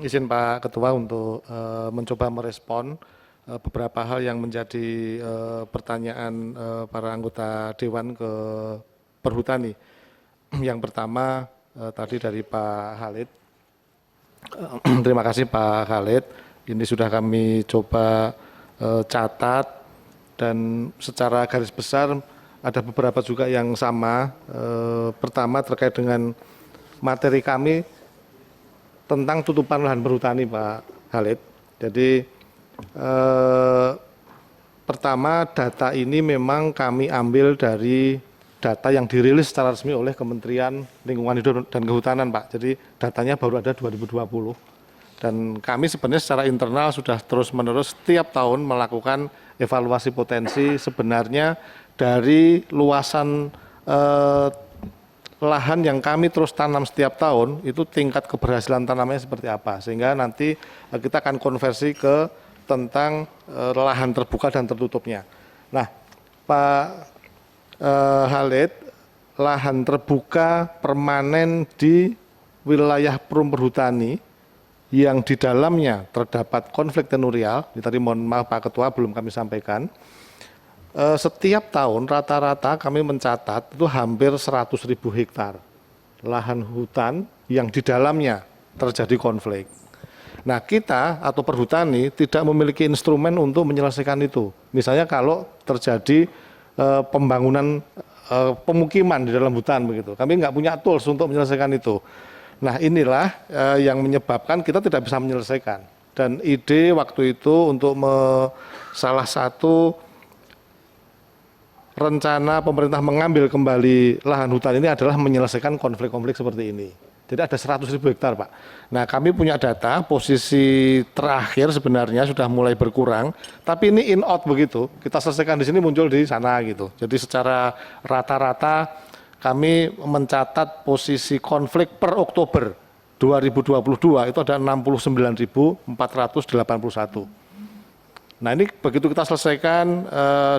izin Pak Ketua untuk mencoba merespon beberapa hal yang menjadi pertanyaan para anggota Dewan ke Perhutani. Yang pertama tadi dari Pak Khalid. Terima kasih Pak Khalid. Ini sudah kami coba catat dan secara garis besar ada beberapa juga yang sama. Pertama terkait dengan materi kami tentang tutupan lahan perhutani Pak Khalid. Jadi pertama data ini memang kami ambil dari data yang dirilis secara resmi oleh Kementerian Lingkungan Hidup dan Kehutanan Pak. Jadi datanya baru ada 2020. Dan kami sebenarnya secara internal sudah terus-menerus setiap tahun melakukan evaluasi potensi sebenarnya dari luasan lahan yang kami terus tanam setiap tahun itu tingkat keberhasilan tanamnya seperti apa, sehingga nanti kita akan konversi ke tentang lahan terbuka dan tertutupnya. Nah Pak Khalid, lahan terbuka permanen di wilayah Perum Perhutani yang di dalamnya terdapat konflik tenurial, tadi mohon maaf Pak Ketua belum kami sampaikan, setiap tahun rata-rata kami mencatat itu hampir 100.000 hektar lahan hutan yang di dalamnya terjadi konflik. Nah kita atau perhutani tidak memiliki instrumen untuk menyelesaikan itu. Misalnya kalau terjadi pembangunan pemukiman di dalam hutan begitu, kami nggak punya tools untuk menyelesaikan itu. Nah inilah yang menyebabkan kita tidak bisa menyelesaikan. Dan ide waktu itu untuk salah satu rencana pemerintah mengambil kembali lahan hutan ini adalah menyelesaikan konflik-konflik seperti ini. Jadi ada 100.000 hektar Pak. Nah kami punya data posisi terakhir sebenarnya sudah mulai berkurang, tapi ini in out begitu, kita selesaikan di sini muncul di sana gitu. Jadi secara rata-rata kami mencatat posisi konflik per Oktober 2022 itu ada 69.481. Nah ini begitu kita selesaikan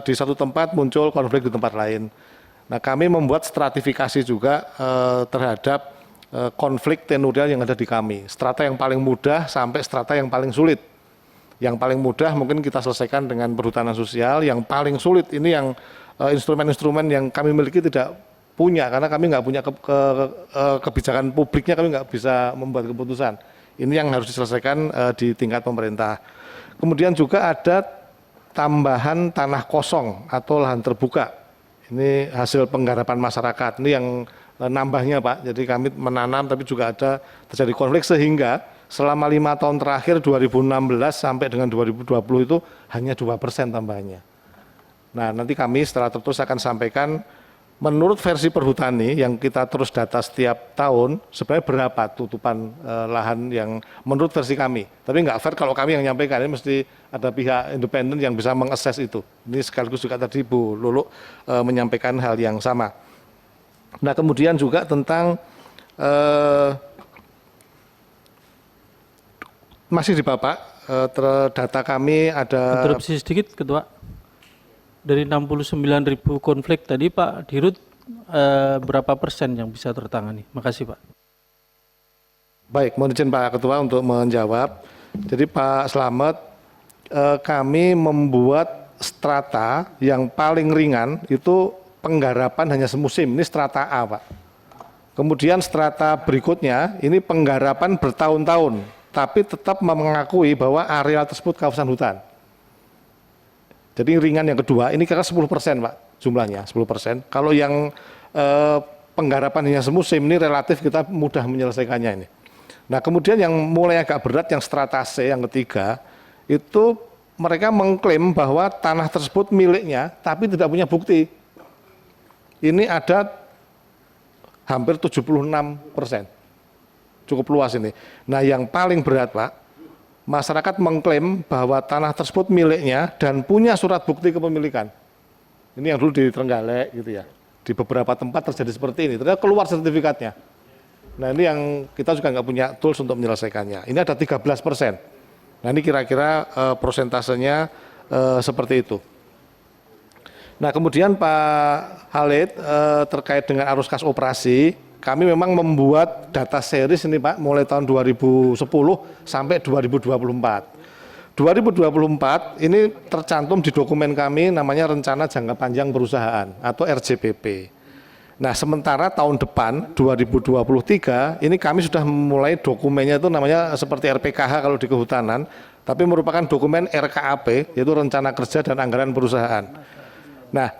di satu tempat muncul konflik di tempat lain. Nah kami membuat stratifikasi juga terhadap konflik tenurial yang ada di kami. Strata yang paling mudah sampai strata yang paling sulit. Yang paling mudah mungkin kita selesaikan dengan perhutanan sosial, yang paling sulit ini yang instrumen-instrumen yang kami miliki tidak punya, karena kami nggak punya kebijakan publiknya, kami nggak bisa membuat keputusan. Ini yang harus diselesaikan di tingkat pemerintah. Kemudian juga ada tambahan tanah kosong atau lahan terbuka. Ini hasil penggarapan masyarakat, ini yang nambahnya Pak. Jadi kami menanam tapi juga ada terjadi konflik sehingga selama 5 tahun terakhir 2016 sampai dengan 2020 itu hanya 2% tambahannya. Nah nanti kami setelah tertulis akan sampaikan menurut versi perhutani yang kita terus data setiap tahun sebenarnya berapa tutupan lahan yang menurut versi kami. Tapi nggak fair kalau kami yang menyampaikan, ini mesti ada pihak independen yang bisa mengakses itu. Ini sekaligus juga tadi Bu Lulu menyampaikan hal yang sama. Nah kemudian juga tentang masih di Bapak data kami ada. Interupsi sedikit Ketua. Dari 69.000 konflik tadi Pak Dirut berapa persen yang bisa tertangani? Makasih Pak. Baik, mohon izin Pak Ketua untuk menjawab. Jadi Pak Slamet, kami membuat strata yang paling ringan itu penggarapan hanya semusim, ini strata A Pak. Kemudian strata berikutnya ini penggarapan bertahun-tahun, tapi tetap mengakui bahwa areal tersebut kawasan hutan. Jadi ringan yang kedua, ini kira 10% Pak jumlahnya, 10%. Kalau yang penggarapan hanya semusim ini relatif kita mudah menyelesaikannya ini. Nah kemudian yang mulai agak berat yang strata C yang ketiga, itu mereka mengklaim bahwa tanah tersebut miliknya tapi tidak punya bukti. Ini ada hampir 76%, cukup luas ini. Nah yang paling berat Pak, masyarakat mengklaim bahwa tanah tersebut miliknya dan punya surat bukti kepemilikan. Ini yang dulu di Trenggalek gitu ya, di beberapa tempat terjadi seperti ini, ternyata keluar sertifikatnya. Nah ini yang kita juga nggak punya tools untuk menyelesaikannya. Ini ada 13%. Nah ini kira-kira prosentasenya seperti itu. Nah kemudian Pak Khalid terkait dengan arus kas operasi, kami memang membuat data series ini Pak, mulai tahun 2010 sampai 2024. 2024 ini tercantum di dokumen kami namanya Rencana Jangka Panjang Perusahaan atau RJPP. Nah, sementara tahun depan 2023 ini kami sudah mulai dokumennya itu namanya seperti RPKH kalau di kehutanan, tapi merupakan dokumen RKAP yaitu Rencana Kerja dan Anggaran Perusahaan. Nah,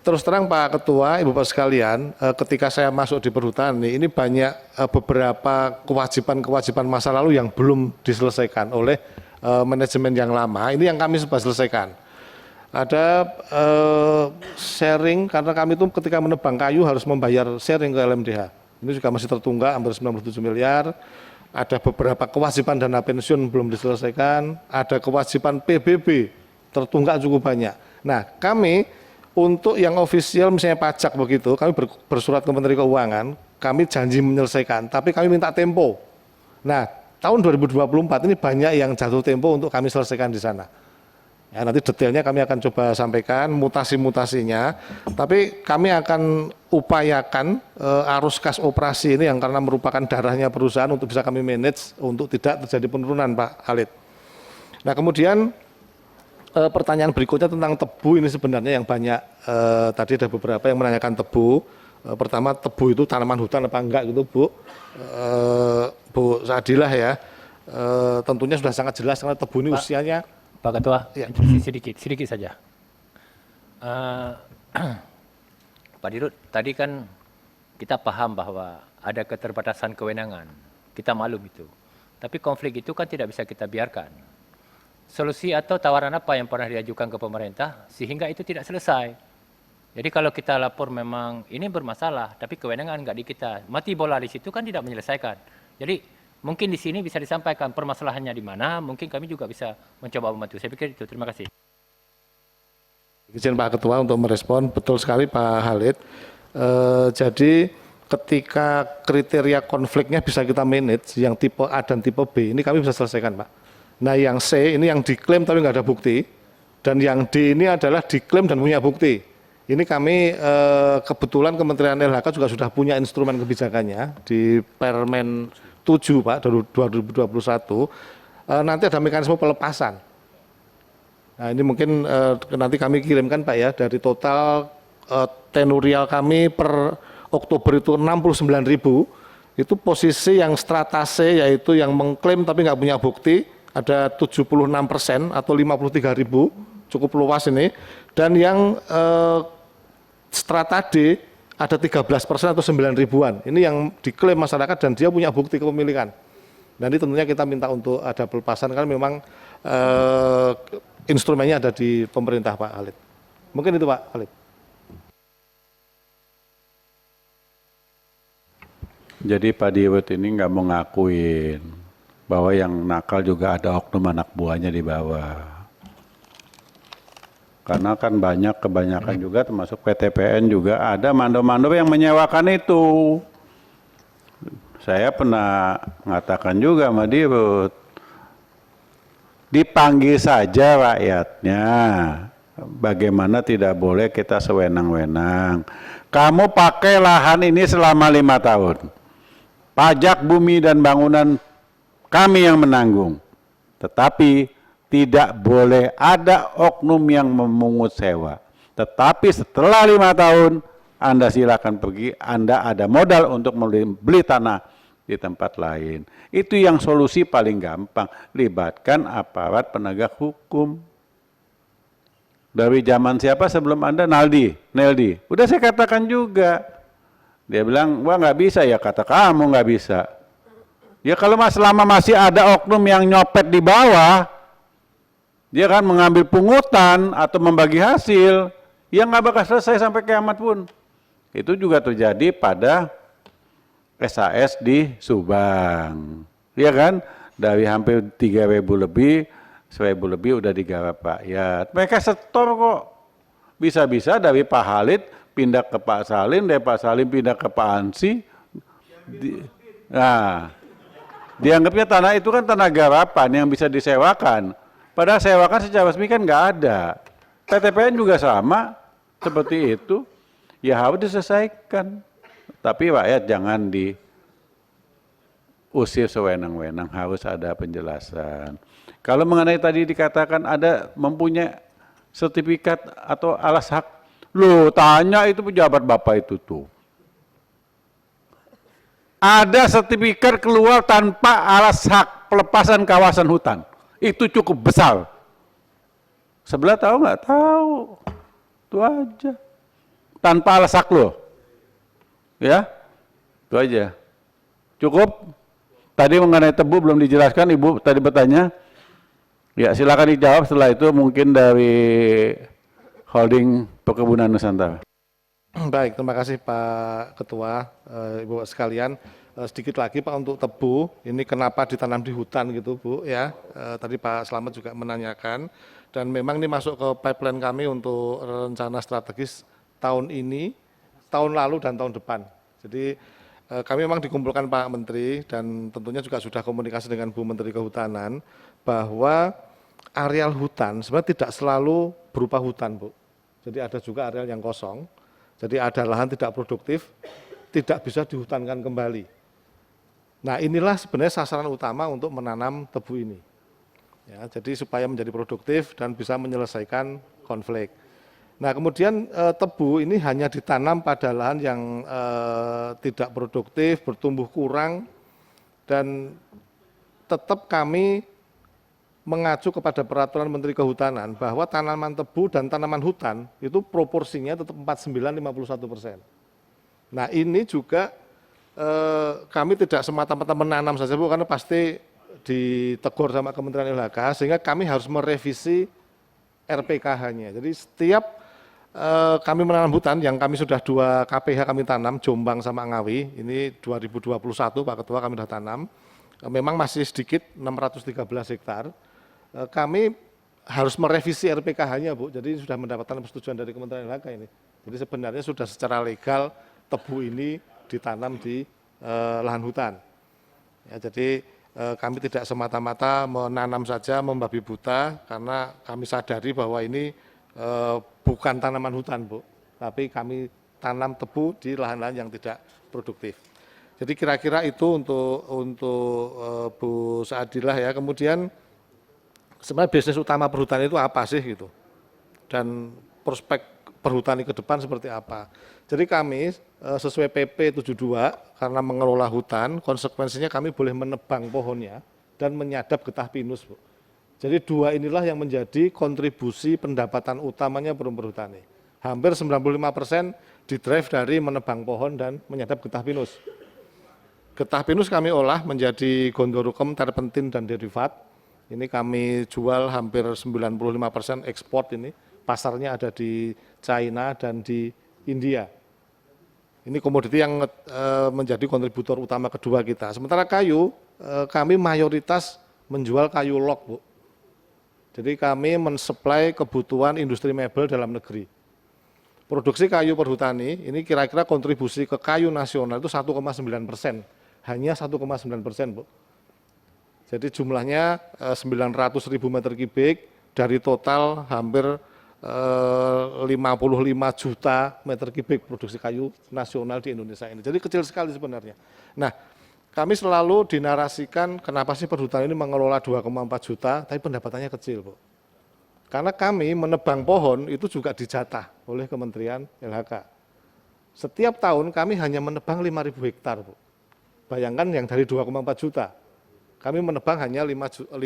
terus terang Pak Ketua, Ibu Bapak sekalian, ketika saya masuk di perhutani ini banyak beberapa kewajiban-kewajiban masa lalu yang belum diselesaikan oleh manajemen yang lama. Ini yang kami sudah selesaikan. Ada sharing karena kami itu ketika menebang kayu harus membayar sharing ke LMDH. Ini juga masih tertunggak hampir 97 miliar. Ada beberapa kewajiban dana pensiun belum diselesaikan. Ada kewajiban PBB tertunggak cukup banyak. Nah, kami untuk yang ofisial misalnya pajak begitu, kami bersurat ke Menteri Keuangan, kami janji menyelesaikan, tapi kami minta tempo. Nah, tahun 2024 ini banyak yang jatuh tempo untuk kami selesaikan di sana. Ya, nanti detailnya kami akan coba sampaikan mutasi-mutasinya, tapi kami akan upayakan arus kas operasi ini yang karena merupakan darahnya perusahaan untuk bisa kami manage untuk tidak terjadi penurunan Pak Khalid. Nah, kemudian pertanyaan berikutnya tentang tebu ini sebenarnya yang banyak tadi ada beberapa yang menanyakan tebu. Pertama, tebu itu tanaman hutan apa enggak gitu Bu, Bu Sadilah ya. Tentunya sudah sangat jelas karena tebu ini usianya. Pak Ketua, Ya. sedikit saja. Pak Dirut, tadi kan kita paham bahwa ada keterbatasan kewenangan, kita maklum itu. Tapi konflik itu kan tidak bisa kita biarkan. Solusi atau tawaran apa yang pernah diajukan ke pemerintah sehingga itu tidak selesai. Jadi kalau kita lapor memang ini bermasalah, tapi kewenangan nggak di kita. Mati bola di situ kan tidak menyelesaikan. Jadi mungkin di sini bisa disampaikan permasalahannya di mana, mungkin kami juga bisa mencoba membantu. Saya pikir itu. Terima kasih. Izin Pak Ketua untuk merespon, betul sekali Pak Khalid. Jadi ketika kriteria konfliknya bisa kita manage, yang tipe A dan tipe B ini kami bisa selesaikan Pak. Nah yang C ini yang diklaim tapi nggak ada bukti, dan yang D ini adalah diklaim dan punya bukti. Ini kami kebetulan Kementerian LHK juga sudah punya instrumen kebijakannya di Permen 7 Pak 2021. Nanti ada mekanisme pelepasan. Nah ini mungkin nanti kami kirimkan Pak ya, dari total tenurial kami per Oktober itu 69.000, itu posisi yang strata C yaitu yang mengklaim tapi nggak punya bukti ada 76% atau 53.000, cukup luas ini, dan yang strata D ada 13% atau 9 ribuan. Ini yang diklaim masyarakat dan dia punya bukti kepemilikan. Dan ini tentunya kita minta untuk ada pelepasan karena memang instrumennya ada di pemerintah Pak Khalid. Mungkin itu Pak Khalid. Jadi Pak Dirut ini nggak mau ngakuin bahwa yang nakal juga ada oknum anak buahnya di bawah. Karena kan kebanyakan juga termasuk PTPN juga ada mandor-mandor yang menyewakan itu. Saya pernah mengatakan juga sama Dirut, dipanggil saja rakyatnya. Bagaimana tidak boleh kita sewenang-wenang. Kamu pakai lahan ini selama 5 tahun. Pajak bumi dan bangunan kami yang menanggung, tetapi tidak boleh ada oknum yang memungut sewa. Tetapi setelah 5 tahun, Anda silakan pergi, Anda ada modal untuk beli tanah di tempat lain. Itu yang solusi paling gampang, libatkan aparat penegak hukum. Dari zaman siapa sebelum Anda? Neldi. Udah saya katakan juga. Dia bilang, wah nggak bisa ya, kata kamu nggak bisa. Ya kalau selama masih ada oknum yang nyopet di bawah, dia kan mengambil pungutan atau membagi hasil, ya nggak bakal selesai sampai kiamat pun. Itu juga terjadi pada SAS di Subang. Ya kan, dari hampir 3.000 lebih, 1.000 lebih udah digarap rakyat. Mereka setor kok. Bisa-bisa dari Pak Khalid pindah ke Pak Salim, dari Pak Salim pindah ke Pak Ansi. Dianggapnya tanah itu kan tanah garapan yang bisa disewakan. Padahal sewakan secara resmi kan nggak ada. PTPN juga sama seperti itu. Ya harus diselesaikan. Tapi rakyat jangan diusir sewenang-wenang, harus ada penjelasan. Kalau mengenai tadi dikatakan ada mempunyai sertifikat atau alas hak, loh tanya itu pejabat Bapak itu tuh. Ada sertifikat keluar tanpa alas hak pelepasan kawasan hutan. Itu cukup besar. Sebelah tahu nggak? Tahu. Itu aja. Tanpa alas hak loh. Ya, itu aja. Cukup. Tadi mengenai tebu belum dijelaskan, Ibu tadi bertanya. Ya, silakan dijawab. Setelah itu mungkin dari Holding Perkebunan Nusantara. Baik, terima kasih Pak Ketua, Ibu sekalian. Sedikit lagi Pak untuk tebu, ini kenapa ditanam di hutan gitu Bu ya. Tadi Pak Slamet juga menanyakan, dan memang ini masuk ke pipeline kami untuk rencana strategis tahun ini, tahun lalu dan tahun depan. Jadi kami memang dikumpulkan Pak Menteri dan tentunya juga sudah komunikasi dengan Bu Menteri Kehutanan bahwa areal hutan sebenarnya tidak selalu berupa hutan Bu. Jadi ada juga areal yang kosong. Jadi ada lahan tidak produktif, tidak bisa dihutankan kembali. Nah inilah sebenarnya sasaran utama untuk menanam tebu ini. Ya, jadi supaya menjadi produktif dan bisa menyelesaikan konflik. Nah kemudian tebu ini hanya ditanam pada lahan yang tidak produktif, bertumbuh kurang, dan tetap kami mengacu kepada peraturan Menteri Kehutanan bahwa tanaman tebu dan tanaman hutan itu proporsinya tetap 49-51%. Nah ini juga kami tidak semata-mata menanam saja Bu, karena pasti ditegur sama Kementerian LHK, sehingga kami harus merevisi RPKH-nya. Jadi setiap kami menanam hutan, yang kami sudah 2 KPH kami tanam, Jombang sama Ngawi, ini 2021 Pak Ketua kami sudah tanam, memang masih sedikit 613 hektar. Kami harus merevisi RPKH-nya Bu, jadi sudah mendapatkan persetujuan dari Kementerian LHK ini. Jadi sebenarnya sudah secara legal tebu ini ditanam di lahan hutan. Ya, jadi kami tidak semata-mata menanam saja membabi buta, karena kami sadari bahwa ini bukan tanaman hutan Bu, tapi kami tanam tebu di lahan-lahan yang tidak produktif. Jadi kira-kira itu untuk Bu Saadilah ya. Kemudian sebenarnya bisnis utama perhutani itu apa sih gitu, dan prospek perhutani ke depan seperti apa. Jadi kami sesuai PP 72 karena mengelola hutan, konsekuensinya kami boleh menebang pohonnya dan menyadap getah pinus Bu. Jadi 2 inilah yang menjadi kontribusi pendapatan utamanya perhutani. Hampir 95% didrive dari menebang pohon dan menyadap getah pinus. Getah pinus kami olah menjadi gondorukem, terpentin dan derivat. Ini kami jual hampir 95% ekspor ini. Pasarnya ada di China dan di India. Ini komoditi yang menjadi kontributor utama kedua kita. Sementara kayu, kami mayoritas menjual kayu log Bu. Jadi kami mensuplai kebutuhan industri mebel dalam negeri. Produksi kayu perhutani ini kira-kira kontribusi ke kayu nasional itu 1,9%. Hanya 1,9% Bu. Jadi jumlahnya 900.000 meter kubik dari total hampir 55 juta meter kubik produksi kayu nasional di Indonesia ini. Jadi kecil sekali sebenarnya. Nah, kami selalu dinarasikan kenapa sih perhutani ini mengelola 2,4 juta, tapi pendapatannya kecil Bu. Karena kami menebang pohon itu juga dijatah oleh Kementerian LHK. Setiap tahun kami hanya menebang 5.000 hektar Bu. Bayangkan yang dari 2,4 juta. Kami menebang hanya 5.000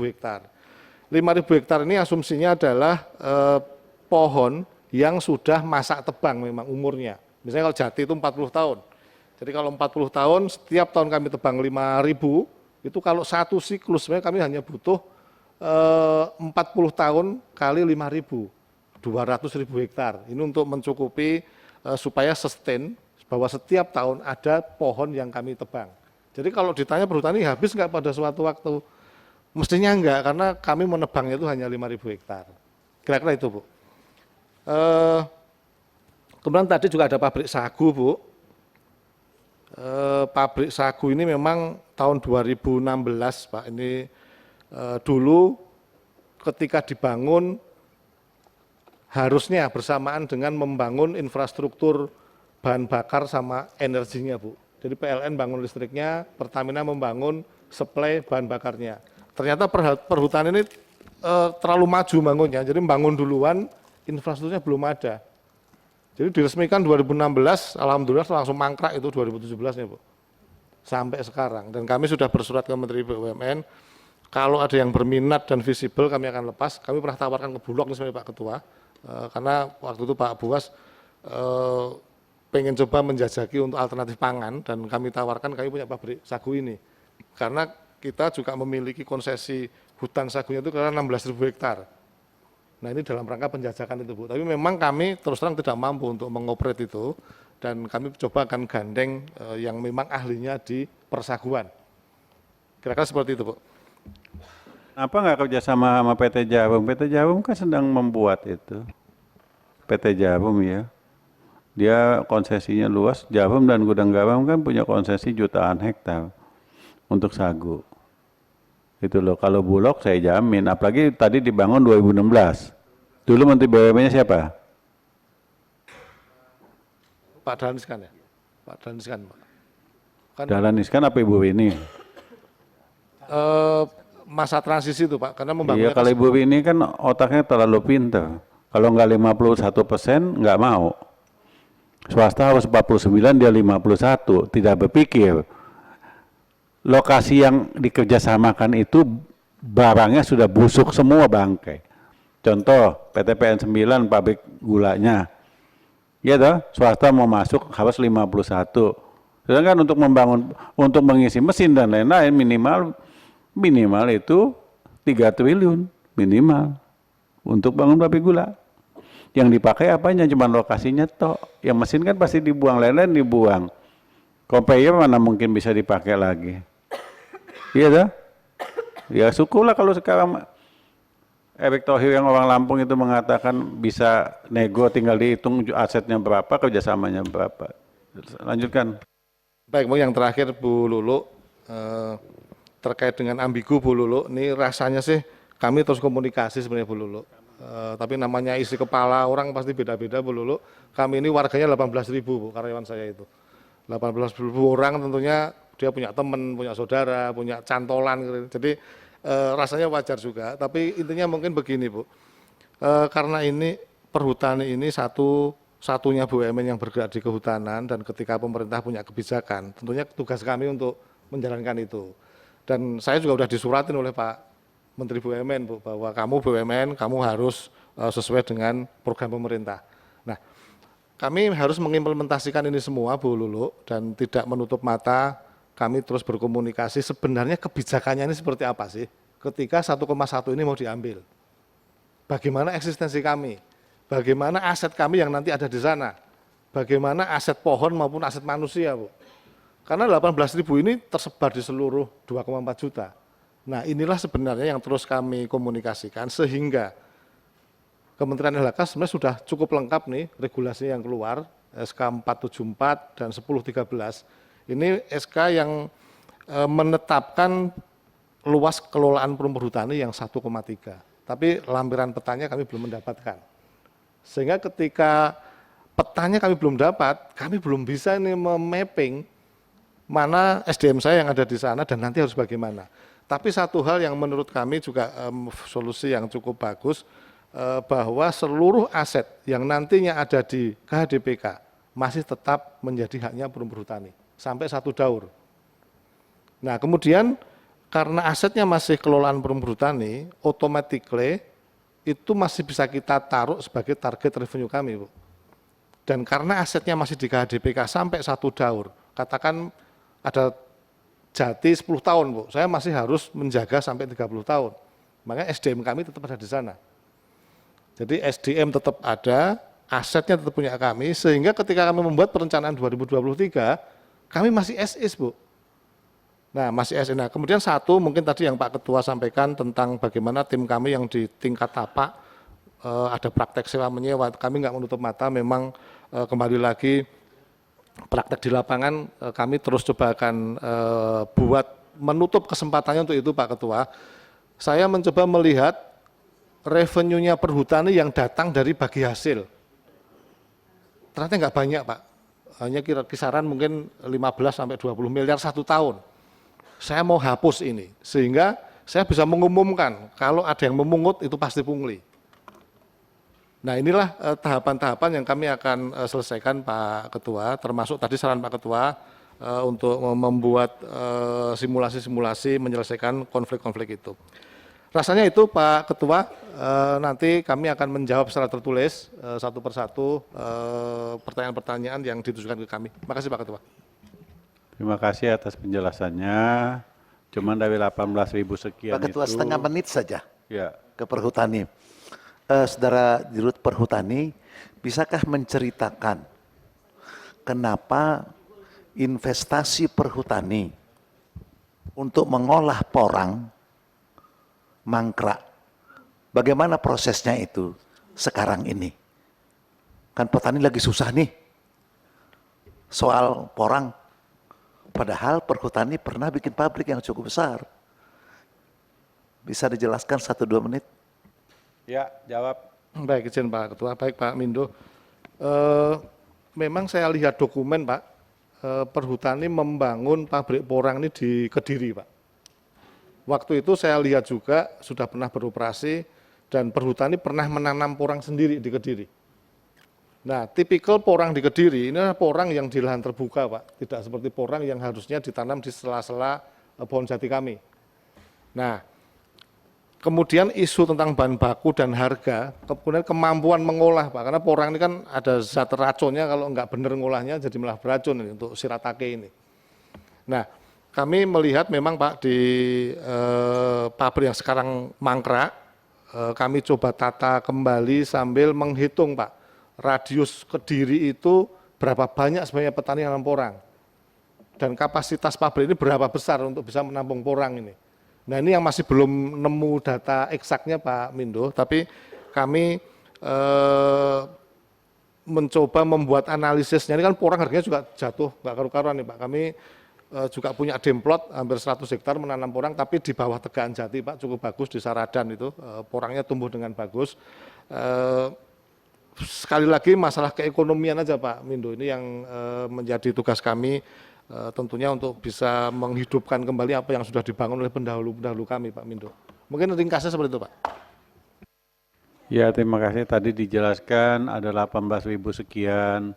hektar. 5.000 hektar ini asumsinya adalah pohon yang sudah masa tebang memang umurnya. Misalnya kalau jati itu 40 tahun. Jadi kalau 40 tahun, setiap tahun kami tebang 5.000, itu kalau satu siklus sebenarnya kami hanya butuh 40 tahun kali 5.000, 200.000 hektar. Ini untuk mencukupi supaya sustain bahwa setiap tahun ada pohon yang kami tebang. Jadi kalau ditanya perhutani habis nggak pada suatu waktu? Mestinya enggak, karena kami menebangnya itu hanya 5.000 hektar. Kira-kira itu Bu. Kemudian tadi juga ada pabrik sagu Bu. Pabrik sagu ini memang tahun 2016 Pak. Ini dulu ketika dibangun harusnya bersamaan dengan membangun infrastruktur bahan bakar sama energinya, Bu. Jadi PLN bangun listriknya, Pertamina membangun suplai bahan bakarnya. Ternyata perhutani ini terlalu maju bangunnya, jadi membangun duluan, infrastrukturnya belum ada. Jadi diresmikan 2016, alhamdulillah langsung mangkrak itu 2017 nya, Bu. Sampai sekarang. Dan kami sudah bersurat ke Menteri BUMN, kalau ada yang berminat dan visible kami akan lepas. Kami pernah tawarkan ke Bulog nih sebenarnya Pak Ketua, karena waktu itu Pak Buas pengen coba menjajaki untuk alternatif pangan, dan kami tawarkan kami punya pabrik sagu ini. Karena kita juga memiliki konsesi hutan sagunya itu karena 16.000 hektar. Nah ini dalam rangka penjajakan itu, Bu. Tapi memang kami terus terang tidak mampu untuk mengoperate itu, dan kami coba akan gandeng yang memang ahlinya di persaguan. Kira-kira seperti itu, Bu. Apa nggak kerjasama sama PT Jarum? PT Jarum kan sedang membuat itu. PT Jarum ya. Dia konsesinya luas, Jarum dan Gudang Garam kan punya konsesi jutaan hektar untuk sagu. Itu loh, kalau Bulog saya jamin, apalagi tadi dibangun 2016. Dulu Menteri BUMN-nya siapa? Pak Dahlan Iskan ya? Pak Dahlan Iskan, Pak. Kan, Dahlan Iskan apa Ibu Rini? masa transisi itu, Pak, karena Iya, membangunnya kalau Ibu Rini kan otaknya terlalu pintar. Kalau nggak 51% nggak mau. Swasta harus 49, dia 51, tidak berpikir. Lokasi yang dikerjasamakan itu barangnya sudah busuk semua bangkai. Contoh PT PN 9 pabrik gulanya. Ya toh, swasta mau masuk harus 51. Sedangkan untuk membangun, untuk mengisi mesin dan lain-lain minimal itu 3 triliun minimal untuk bangun pabrik gula. Yang dipakai apanya, cuma lokasinya tok. Yang mesin kan pasti dibuang, lain-lain dibuang. Conveyor mana mungkin bisa dipakai lagi. Iya toh? Ya syukurlah kalau sekarang Erick Thohir yang orang Lampung itu mengatakan bisa nego, tinggal dihitung asetnya berapa, kerjasamanya berapa. Lanjutkan. Baik, Bu, yang terakhir Bu Lulu, terkait dengan ambigu Bu Lulu, ini rasanya sih kami terus komunikasi sebenarnya Bu Lulu. Tapi namanya isi kepala orang pasti beda-beda Bu Lulu. Kami ini warganya 18.000 Bu, karyawan saya itu. 18.000 orang tentunya dia punya teman, punya saudara, punya cantolan gitu. Jadi rasanya wajar juga, tapi intinya mungkin begini Bu. Karena ini perhutani ini satunya BUMN yang bergerak di kehutanan, dan ketika pemerintah punya kebijakan, tentunya tugas kami untuk menjalankan itu. Dan saya juga sudah disuratin oleh Pak Menteri BUMN, Bu, bahwa kamu BUMN, kamu harus sesuai dengan program pemerintah. Nah, kami harus mengimplementasikan ini semua, Bu Lulu, dan tidak menutup mata. Kami terus berkomunikasi sebenarnya kebijakannya ini seperti apa sih ketika 1,1 ini mau diambil. Bagaimana eksistensi kami, bagaimana aset kami yang nanti ada di sana, bagaimana aset pohon maupun aset manusia, Bu. Karena 18.000 ini tersebar di seluruh 2,4 juta. Nah inilah sebenarnya yang terus kami komunikasikan, sehingga Kementerian LHK sebenarnya sudah cukup lengkap nih regulasi yang keluar, SK 474 dan 1013. Ini SK yang menetapkan luas kelolaan perhutani yang 1,3. Tapi lampiran petanya kami belum mendapatkan. Sehingga ketika petanya kami belum dapat, kami belum bisa ini memapping mana SDM saya yang ada di sana dan nanti harus bagaimana. Tapi satu hal yang menurut kami juga solusi yang cukup bagus, bahwa seluruh aset yang nantinya ada di KHDPK masih tetap menjadi haknya perhutani sampai 1 daur. Nah kemudian karena asetnya masih kelolaan perhutani, automatically itu masih bisa kita taruh sebagai target revenue kami, Bu. Dan karena asetnya masih di KHDPK sampai 1 daur, katakan ada jati 10 tahun, Bu, saya masih harus menjaga sampai 30 tahun. Makanya SDM kami tetap ada di sana. Jadi SDM tetap ada, asetnya tetap punya kami, sehingga ketika kami membuat perencanaan 2023, kami masih SIS, Bu. Nah, masih SIS. Nah, kemudian satu, mungkin tadi yang Pak Ketua sampaikan tentang bagaimana tim kami yang di tingkat tapak, ada praktek sewa menyewa, kami nggak menutup mata, memang kembali lagi praktek di lapangan kami terus coba akan buat menutup kesempatannya untuk itu, Pak Ketua. Saya mencoba melihat revenue-nya perhutani yang datang dari bagi hasil. Ternyata nggak banyak, Pak. hanya kisaran mungkin 15 sampai 20 miliar 1 tahun. Saya mau hapus ini, sehingga saya bisa mengumumkan kalau ada yang memungut itu pasti pungli. Nah inilah tahapan-tahapan yang kami akan selesaikan Pak Ketua, termasuk tadi saran Pak Ketua untuk membuat simulasi-simulasi menyelesaikan konflik-konflik itu. Rasanya itu Pak Ketua, nanti kami akan menjawab secara tertulis satu persatu pertanyaan-pertanyaan yang ditujukan ke kami. Terima kasih Pak Ketua. Terima kasih atas penjelasannya. Cuman dari 18.000 sekian Pak Ketua, itu, setengah menit saja ya. ke Perhutani. Saudara Dirut Perhutani, bisakah menceritakan kenapa investasi perhutani untuk mengolah porang mangkrak, bagaimana prosesnya itu sekarang ini? Kan petani lagi susah nih soal porang. Padahal perhutani pernah bikin pabrik yang cukup besar. Bisa dijelaskan 1-2 menit? Ya, jawab. Baik, izin Pak Ketua. Baik Pak Mindo. Memang saya lihat dokumen Pak, perhutani membangun pabrik porang ini di Kediri Pak. Waktu itu saya lihat juga sudah pernah beroperasi dan perhutani pernah menanam porang sendiri di Kediri. Nah, tipikal porang di Kediri ini adalah porang yang di lahan terbuka Pak, tidak seperti porang yang harusnya ditanam di sela-sela pohon jati kami. Nah, kemudian isu tentang bahan baku dan harga, kemudian kemampuan mengolah Pak, karena porang ini kan ada zat racunnya, kalau nggak benar ngolahnya jadi malah beracun ini, untuk shiratake ini. Nah, kami melihat memang Pak di pabrik yang sekarang mangkrak, kami coba tata kembali sambil menghitung Pak, radius Kediri itu berapa banyak sebenarnya petani yang nanam porang. Dan kapasitas pabrik ini berapa besar untuk bisa menampung porang ini. Nah ini yang masih belum nemu data eksaknya Pak Mindo, tapi kami mencoba membuat analisisnya. Ini kan porang harganya juga jatuh, nggak karu-karuan nih Pak. Kami juga punya demplot hampir 100 hektar menanam porang, tapi di bawah Tegaan Jati Pak, cukup bagus di Saradan itu, porangnya tumbuh dengan bagus. Sekali lagi masalah keekonomian aja Pak Mindo, ini yang menjadi tugas kami tentunya untuk bisa menghidupkan kembali apa yang sudah dibangun oleh pendahulu-pendahulu kami Pak Mindo. Mungkin ringkasnya seperti itu Pak. Ya, terima kasih. Tadi dijelaskan ada 18.000 sekian,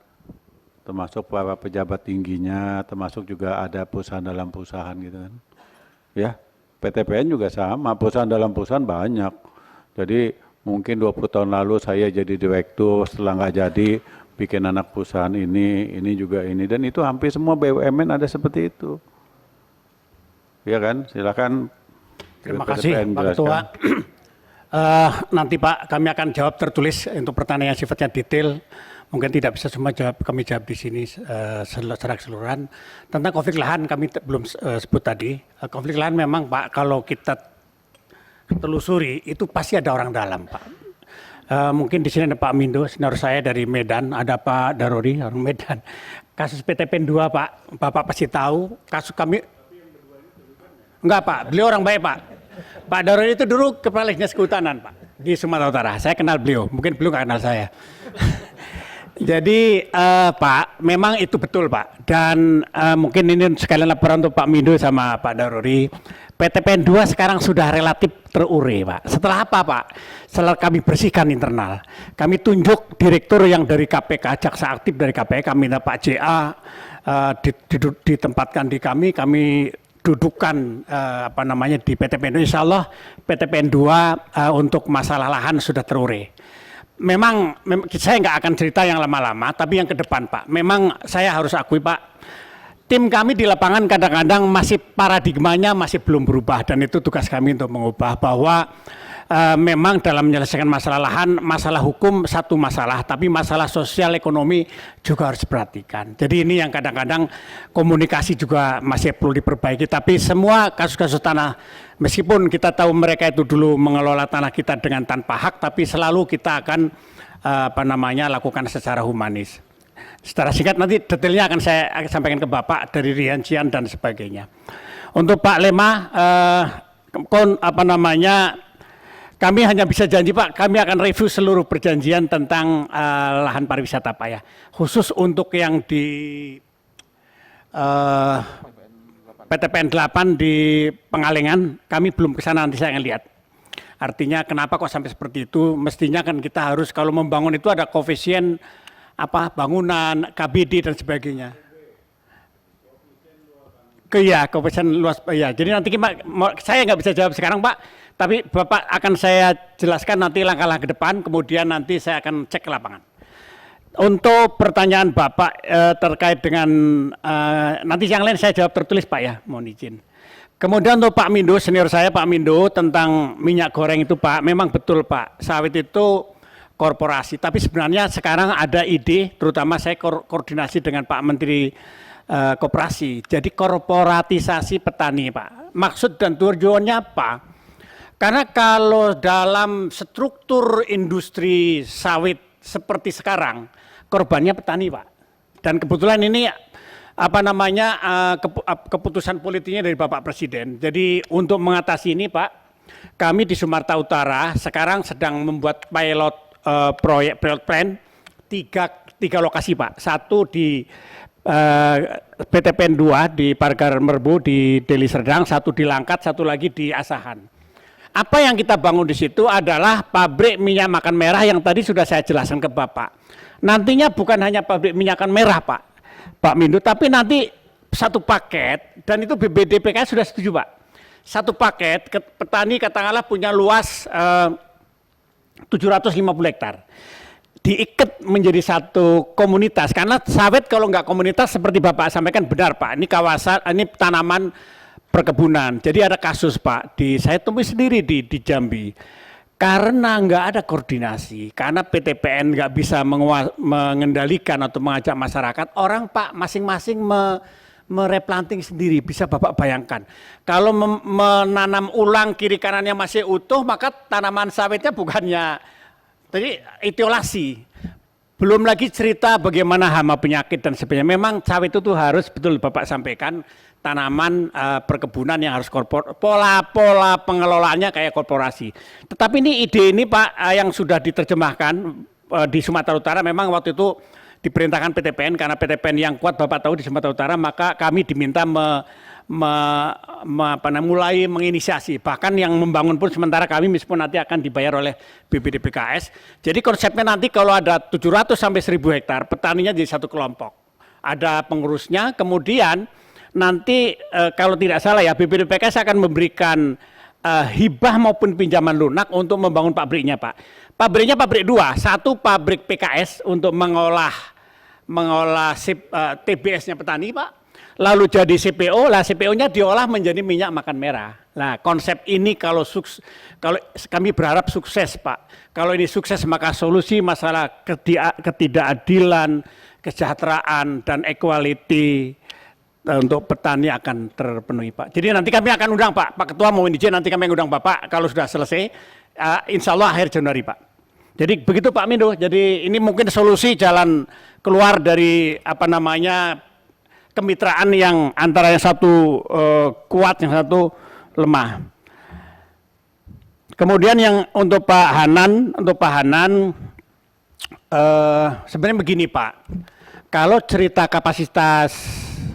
termasuk para pejabat tingginya, termasuk juga ada perusahaan dalam perusahaan gitu kan. Ya, PTPN juga sama, perusahaan dalam perusahaan banyak. Jadi mungkin 20 tahun lalu saya jadi direktur, setelah nggak jadi bikin anak perusahaan ini juga ini, dan itu hampir semua BUMN ada seperti itu. Ya kan, silakan. Terima kasih Pak Ketua. Nanti Pak kami akan jawab tertulis untuk pertanyaan yang sifatnya detail. Mungkin tidak bisa semua kami jawab di sini secara keseluruhan. Tentang konflik lahan kami belum sebut tadi. Konflik lahan memang Pak kalau kita telusuri itu pasti ada orang dalam Pak. Mungkin di sini ada Pak Mindo, senior saya dari Medan, ada Pak Darori orang Medan. Kasus PTPN 2 Pak, Bapak pasti tahu. Kasus kami, enggak Pak, beliau orang baik Pak. Pak Darori itu dulu kepala dinas kehutanan Pak di Sumatera Utara. Saya kenal beliau, mungkin beliau nggak kenal saya. Jadi Pak, memang itu betul Pak. Dan mungkin ini sekalian laporan untuk Pak Mindo sama Pak Darori. PTPN 2 sekarang sudah relatif terure Pak. Setelah apa Pak? Setelah kami bersihkan internal. Kami tunjuk direktur yang dari KPK, jaksa aktif dari KPK, kami minta Pak JA ditempatkan di kami dudukan di PTPN 2. Insya Allah PTPN 2 untuk masalah lahan sudah terure. Memang saya nggak akan cerita yang lama-lama, tapi yang ke depan Pak. Memang saya harus akui Pak, tim kami di lapangan kadang-kadang masih paradigmanya masih belum berubah, dan itu tugas kami untuk mengubah bahwa memang dalam menyelesaikan masalah lahan, masalah hukum satu masalah, tapi masalah sosial ekonomi juga harus diperhatikan. Jadi ini yang kadang-kadang komunikasi juga masih perlu diperbaiki, tapi semua kasus-kasus tanah, meskipun kita tahu mereka itu dulu mengelola tanah kita dengan tanpa hak, tapi selalu kita akan lakukan secara humanis. Secara singkat nanti detailnya akan saya sampaikan ke Bapak dari rincian dan sebagainya. Untuk Pak Lema, Kami hanya bisa janji Pak, kami akan review seluruh perjanjian tentang lahan pariwisata Pak ya. Khusus untuk yang di PTPN 8 di Pengalengan, kami belum ke sana, nanti saya akan lihat. Artinya kenapa kok sampai seperti itu, mestinya kan kita harus kalau membangun itu ada koefisien bangunan, KBD dan sebagainya. Koefisien luas, ya. Jadi nanti saya nggak bisa jawab sekarang Pak, tapi Bapak akan saya jelaskan nanti langkah-langkah ke depan, kemudian nanti saya akan cek ke lapangan. Untuk pertanyaan Bapak terkait dengan nanti yang lain saya jawab tertulis Pak ya, mohon izin. Kemudian untuk Pak Mindo, senior saya Pak Mindo tentang minyak goreng itu Pak, memang betul Pak, sawit itu korporasi. Tapi sebenarnya sekarang ada ide, terutama saya koordinasi dengan Pak Menteri Koperasi. Jadi korporatisasi petani Pak. Maksud dan tujuannya apa? Karena kalau dalam struktur industri sawit seperti sekarang, korbannya petani Pak. Dan kebetulan ini keputusan politiknya dari Bapak Presiden. Jadi untuk mengatasi ini Pak, kami di Sumatera Utara sekarang sedang membuat pilot pilot plan tiga lokasi Pak. Satu di PTPN 2 di Pagar Merbu di Deli Serdang, satu di Langkat, satu lagi di Asahan. Apa yang kita bangun di situ adalah pabrik minyak makan merah yang tadi sudah saya jelaskan ke Bapak. Nantinya bukan hanya pabrik minyak makan merah Pak Mindo, tapi nanti satu paket, dan itu BPDPK sudah setuju Pak. Satu paket, petani katakanlah punya luas 750 hektar. Diikat menjadi satu komunitas, karena sawit kalau nggak komunitas seperti Bapak sampaikan benar Pak, ini kawasan, ini tanaman perkebunan. Jadi ada kasus Pak, saya temui sendiri di Jambi, karena nggak ada koordinasi, karena PTPN nggak bisa mengendalikan atau mengajak masyarakat, orang Pak masing-masing mereplanting sendiri. Bisa Bapak bayangkan, kalau menanam ulang kiri kanannya masih utuh, maka tanaman sawitnya bukannya jadi etiolasi. Belum lagi cerita bagaimana hama penyakit dan sebagainya. Memang sawit itu tuh harus betul Bapak sampaikan, tanaman perkebunan yang harus pola pengelolaannya kayak korporasi. Tetapi ini ide ini Pak yang sudah diterjemahkan di Sumatera Utara, memang waktu itu diperintahkan PTPN, karena PTPN yang kuat Bapak tahu di Sumatera Utara, maka kami diminta mulai menginisiasi. Bahkan yang membangun pun sementara kami meskipun nanti akan dibayar oleh BPDPKS. Jadi konsepnya nanti kalau ada 700 sampai 1000 hektar, petaninya jadi satu kelompok. Ada pengurusnya, kemudian nanti kalau tidak salah ya BPDPKS akan memberikan hibah maupun pinjaman lunak untuk membangun pabriknya Pak. Pabriknya pabrik 2, satu pabrik PKS untuk mengolah TBS-nya petani Pak. Lalu jadi CPO, lah CPO-nya diolah menjadi minyak makan merah. Nah konsep ini kalau kami berharap sukses Pak. Kalau ini sukses maka solusi masalah ketidakadilan, kesejahteraan dan equality untuk petani akan terpenuhi Pak. Jadi nanti kami akan undang Pak Ketua mohon izin, nanti kami undang Bapak kalau sudah selesai, insya Allah akhir Januari Pak. Jadi begitu Pak Mindo, jadi ini mungkin solusi jalan keluar dari kemitraan yang antara yang satu kuat, yang satu lemah. Kemudian yang untuk Pak Hanan, sebenarnya begini Pak, kalau cerita kapasitas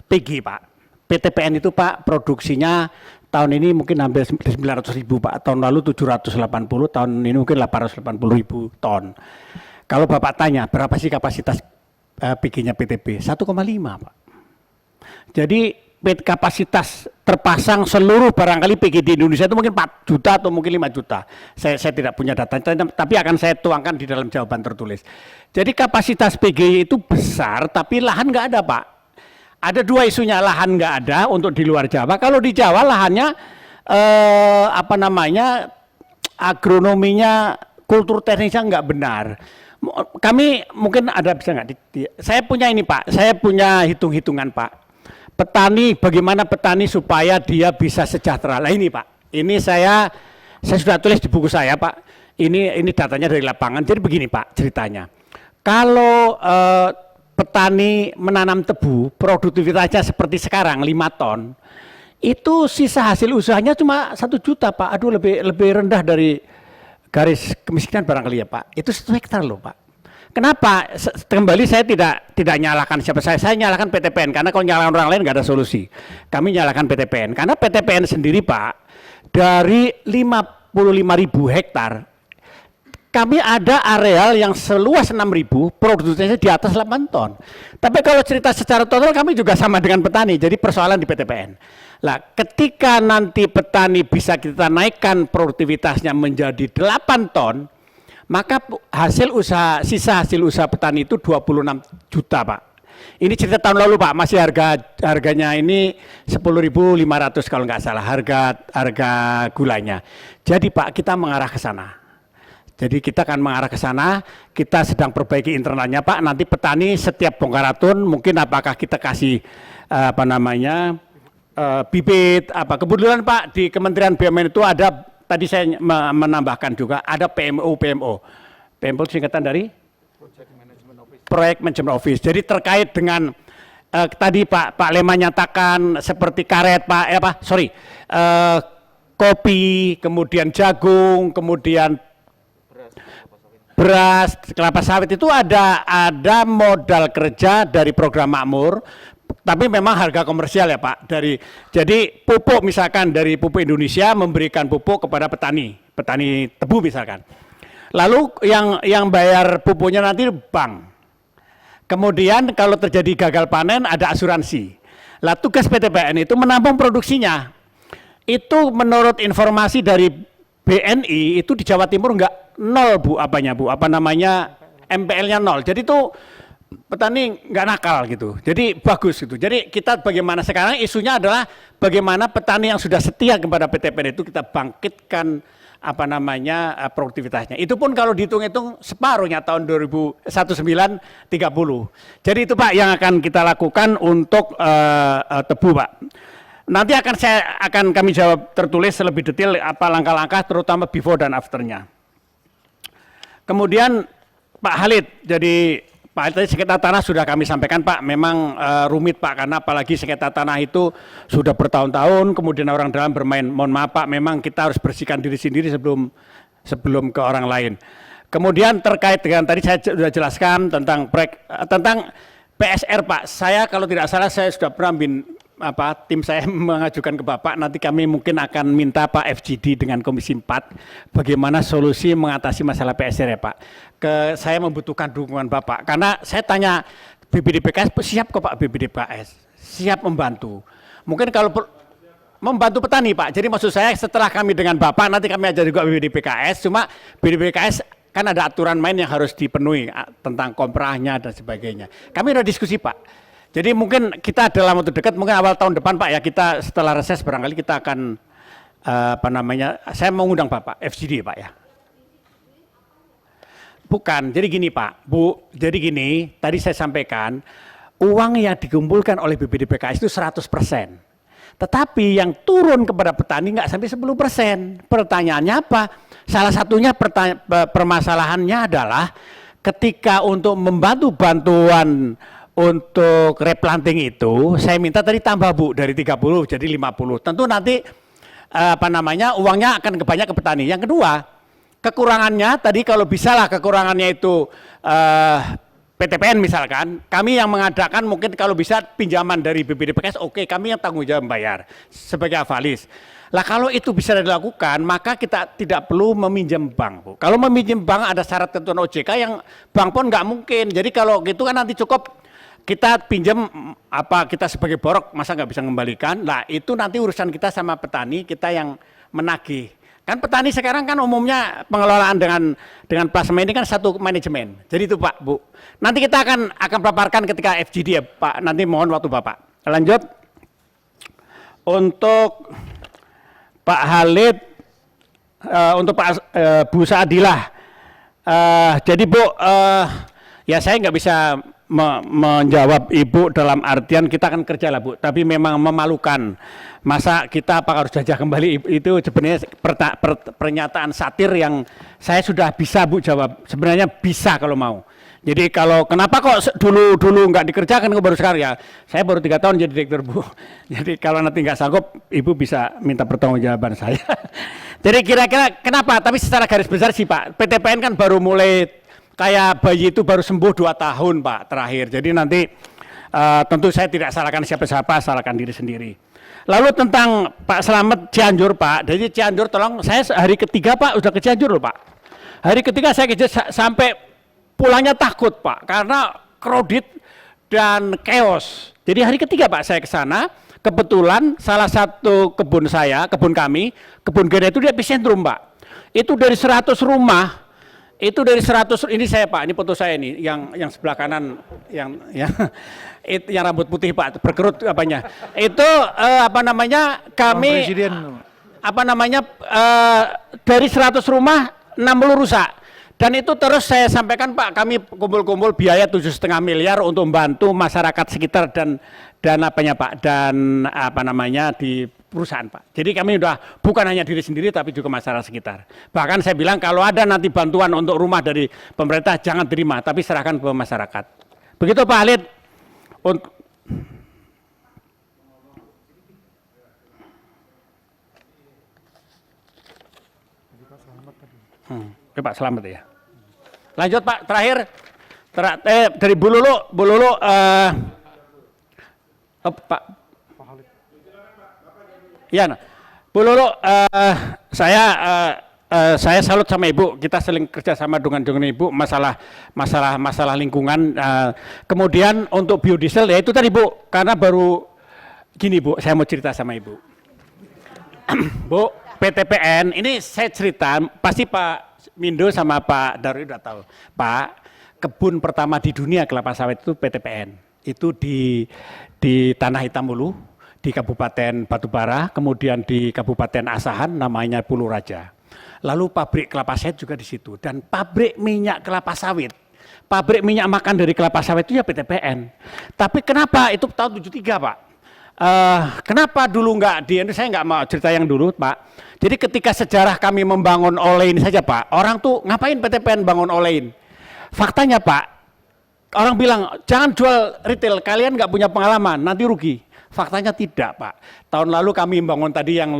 PG Pak, PTPN itu Pak produksinya tahun ini mungkin hampir 900.000 Pak, tahun lalu 780, tahun ini mungkin 880.000 ton. Kalau Bapak tanya berapa sih kapasitas PG-nya PTB? 1,5 Pak. Jadi kapasitas terpasang seluruh barangkali PG di Indonesia itu mungkin 4 juta atau mungkin 5 juta. Saya tidak punya data, tapi akan saya tuangkan di dalam jawaban tertulis. Jadi kapasitas PG itu besar, tapi lahan nggak ada Pak. Ada dua isunya, lahan nggak ada untuk di luar Jawa. Kalau di Jawa lahannya agronominya, kultur teknisnya nggak benar. Kami mungkin ada bisa nggak? Saya punya ini Pak, saya punya hitung-hitungan Pak. Petani, bagaimana petani supaya dia bisa sejahtera. Lah ini Pak, ini saya sudah tulis di buku saya Pak. Ini datanya dari lapangan. Jadi begini Pak ceritanya. Kalau petani menanam tebu, produktivitasnya seperti sekarang 5 ton, itu sisa hasil usahanya cuma 1 juta Pak. Aduh lebih rendah dari garis kemiskinan barangkali ya Pak, itu 1 hektar loh Pak. Kenapa? Kembali saya tidak nyalakan siapa saya nyalakan PTPN, karena kalau nyalakan orang lain nggak ada solusi. Kami nyalakan PTPN, karena PTPN sendiri Pak, dari 55.000 hektar, kami ada areal yang seluas 6.000, produksinya di atas 8 ton. Tapi kalau cerita secara total kami juga sama dengan petani, jadi persoalan di PTPN. Lah, ketika nanti petani bisa kita naikkan produktivitasnya menjadi 8 ton, maka sisa hasil usaha petani itu 26 juta Pak. Ini cerita tahun lalu Pak, masih harganya ini 10.500 kalau nggak salah harga gulanya. Jadi Pak, kita mengarah ke sana. Jadi kita akan mengarah ke sana, kita sedang perbaiki internalnya Pak. Nanti petani setiap bongkar ratun mungkin apakah kita kasih bibit apa. Kebetulan Pak di Kementerian BUMN itu ada, tadi saya menambahkan juga ada PMO singkatan dari Project Management Office. Jadi terkait dengan tadi Pak Lema nyatakan seperti karet Pak kopi, kemudian jagung, kemudian beras, kelapa sawit itu ada modal kerja dari program makmur, tapi memang harga komersial ya Pak. Jadi pupuk misalkan dari Pupuk Indonesia memberikan pupuk kepada petani tebu misalkan. Lalu yang bayar pupuknya nanti bank. Kemudian kalau terjadi gagal panen ada asuransi. Lah tugas PTPN itu menampung produksinya. Itu menurut informasi dari BNI itu di Jawa Timur enggak nol Bu, MPL-nya nol. Jadi itu petani enggak nakal gitu. Jadi bagus gitu. Jadi kita bagaimana sekarang isunya adalah bagaimana petani yang sudah setia kepada PTPN itu kita bangkitkan produktivitasnya. Itu pun kalau dihitung-hitung separuhnya tahun 1930. Jadi itu Pak yang akan kita lakukan untuk tebu Pak. Nanti akan kami jawab tertulis lebih detail apa langkah-langkah terutama before dan afternya. Kemudian Pak Halid, jadi Pak Halid tadi sengketa tanah sudah kami sampaikan Pak, memang rumit Pak, karena apalagi sengketa tanah itu sudah bertahun-tahun, kemudian orang dalam bermain, mohon maaf Pak, memang kita harus bersihkan diri sendiri sebelum ke orang lain. Kemudian terkait dengan tadi saya sudah jelaskan tentang PSR Pak, saya kalau tidak salah saya sudah pernah tim saya mengajukan ke Bapak, nanti kami mungkin akan minta Pak FGD dengan Komisi 4 bagaimana solusi mengatasi masalah PSR ya Pak. Saya membutuhkan dukungan Bapak, karena saya tanya BPDPKS siap kok Pak, BPDPKS siap membantu. Mungkin kalau membantu petani Pak, jadi maksud saya setelah kami dengan Bapak nanti kami ajar juga BPDPKS, cuma BPDPKS kan ada aturan main yang harus dipenuhi tentang komprahnya dan sebagainya. Kami udah diskusi Pak. Jadi mungkin kita dalam waktu dekat, mungkin awal tahun depan Pak ya, kita setelah reses barangkali kita akan saya mau undang Bapak FGD Pak ya. Bukan, jadi gini Pak, Bu, jadi gini, tadi saya sampaikan uang yang dikumpulkan oleh BPDPKS itu 100%. Tetapi yang turun kepada petani nggak sampai 10%. Pertanyaannya apa? Salah satunya permasalahannya adalah ketika untuk membantu bantuan untuk replanting itu, saya minta tadi tambah Bu, dari 30 jadi 50. Tentu nanti uangnya akan banyak ke petani. Yang kedua, kekurangannya tadi kalau bisa lah kekurangannya itu PTPN misalkan, kami yang mengadakan mungkin kalau bisa pinjaman dari BPDPKS, oke, kami yang tanggung jawab membayar sebagai avalis. Lah kalau itu bisa dilakukan, maka kita tidak perlu meminjam bank Bu. Kalau meminjam bank ada syarat ketentuan OJK yang bank pun nggak mungkin. Jadi kalau gitu kan nanti cukup kita pinjam kita sebagai borok masa nggak bisa mengembalikan. Nah itu nanti urusan kita sama petani, kita yang menagih. Kan petani sekarang kan umumnya pengelolaan dengan plasma ini kan satu manajemen. Jadi itu Pak, Bu. Nanti kita akan paparkan ketika FGD ya Pak. Nanti mohon waktu Bapak. Lanjut. Untuk Pak Halid, untuk Pak Bu Saadilah. Jadi Bu, ya saya nggak bisa menjawab Ibu dalam artian kita akan kerja lah Bu, tapi memang memalukan. Masa kita apa harus jajah kembali itu sebenarnya pernyataan satir yang saya sudah bisa Bu jawab. Sebenarnya bisa kalau mau. Jadi kalau kenapa kok dulu nggak dikerjakan kok baru sekarang ya? Saya baru 3 tahun jadi direktur Bu. Jadi kalau nanti nggak sanggup, Ibu bisa minta pertanggungjawaban saya. Jadi kira-kira kenapa? Tapi secara garis besar sih Pak, PTPN kan baru mulai kayak bayi itu baru sembuh 2 tahun Pak terakhir. Jadi nanti tentu saya tidak salahkan siapa-siapa, salahkan diri sendiri. Lalu tentang Pak Slamet Cianjur Pak, dari Cianjur tolong saya hari ketiga Pak udah ke Cianjur loh Pak. Hari ketiga saya sampai pulangnya takut Pak, karena kredit dan chaos. Jadi hari ketiga Pak saya ke sana, kebetulan salah satu kebun kami, kebun gede itu di epicentrum Pak. Itu dari 100 rumah, itu dari 100, ini saya Pak, ini foto saya ini, yang sebelah kanan, yang rambut putih Pak, berkerut apanya. Itu kami, dari 100 rumah 60 rusak. Dan itu terus saya sampaikan Pak, kami kumpul-kumpul biaya 7,5 miliar untuk membantu masyarakat sekitar dan di perusahaan Pak. Jadi kami udah bukan hanya diri sendiri tapi juga masyarakat sekitar. Bahkan saya bilang kalau ada nanti bantuan untuk rumah dari pemerintah jangan terima tapi serahkan ke masyarakat. Begitu Pak Halid. Pak selamat ya. Lanjut Pak, terakhir dari Bu Lulu Pak. Ya, nah. Bu Lulu, saya salut sama Ibu. Kita sering kerjasama dengan Ibu masalah lingkungan. Kemudian untuk biodiesel ya itu tadi Bu, karena baru gini Bu, saya mau cerita sama Ibu. Bu, PTPN ini saya cerita, pasti Pak Mindo sama Pak Darwi udah tahu. Pak, kebun pertama di dunia kelapa sawit itu PTPN. Itu di Tanah Hitam Hulu, di Kabupaten Batubara, kemudian di Kabupaten Asahan namanya Pulau Raja. Lalu pabrik kelapa sawit juga di situ dan pabrik minyak kelapa sawit. Pabrik minyak makan dari kelapa sawit itu ya PTPN. Tapi kenapa itu tahun 73 Pak? Kenapa dulu enggak saya enggak mau cerita yang dulu Pak. Jadi ketika sejarah kami membangun olein saja Pak, orang tuh ngapain PTPN bangun olein? Faktanya Pak, orang bilang jangan jual retail, kalian nggak punya pengalaman, nanti rugi. Faktanya tidak Pak. Tahun lalu kami membangun tadi yang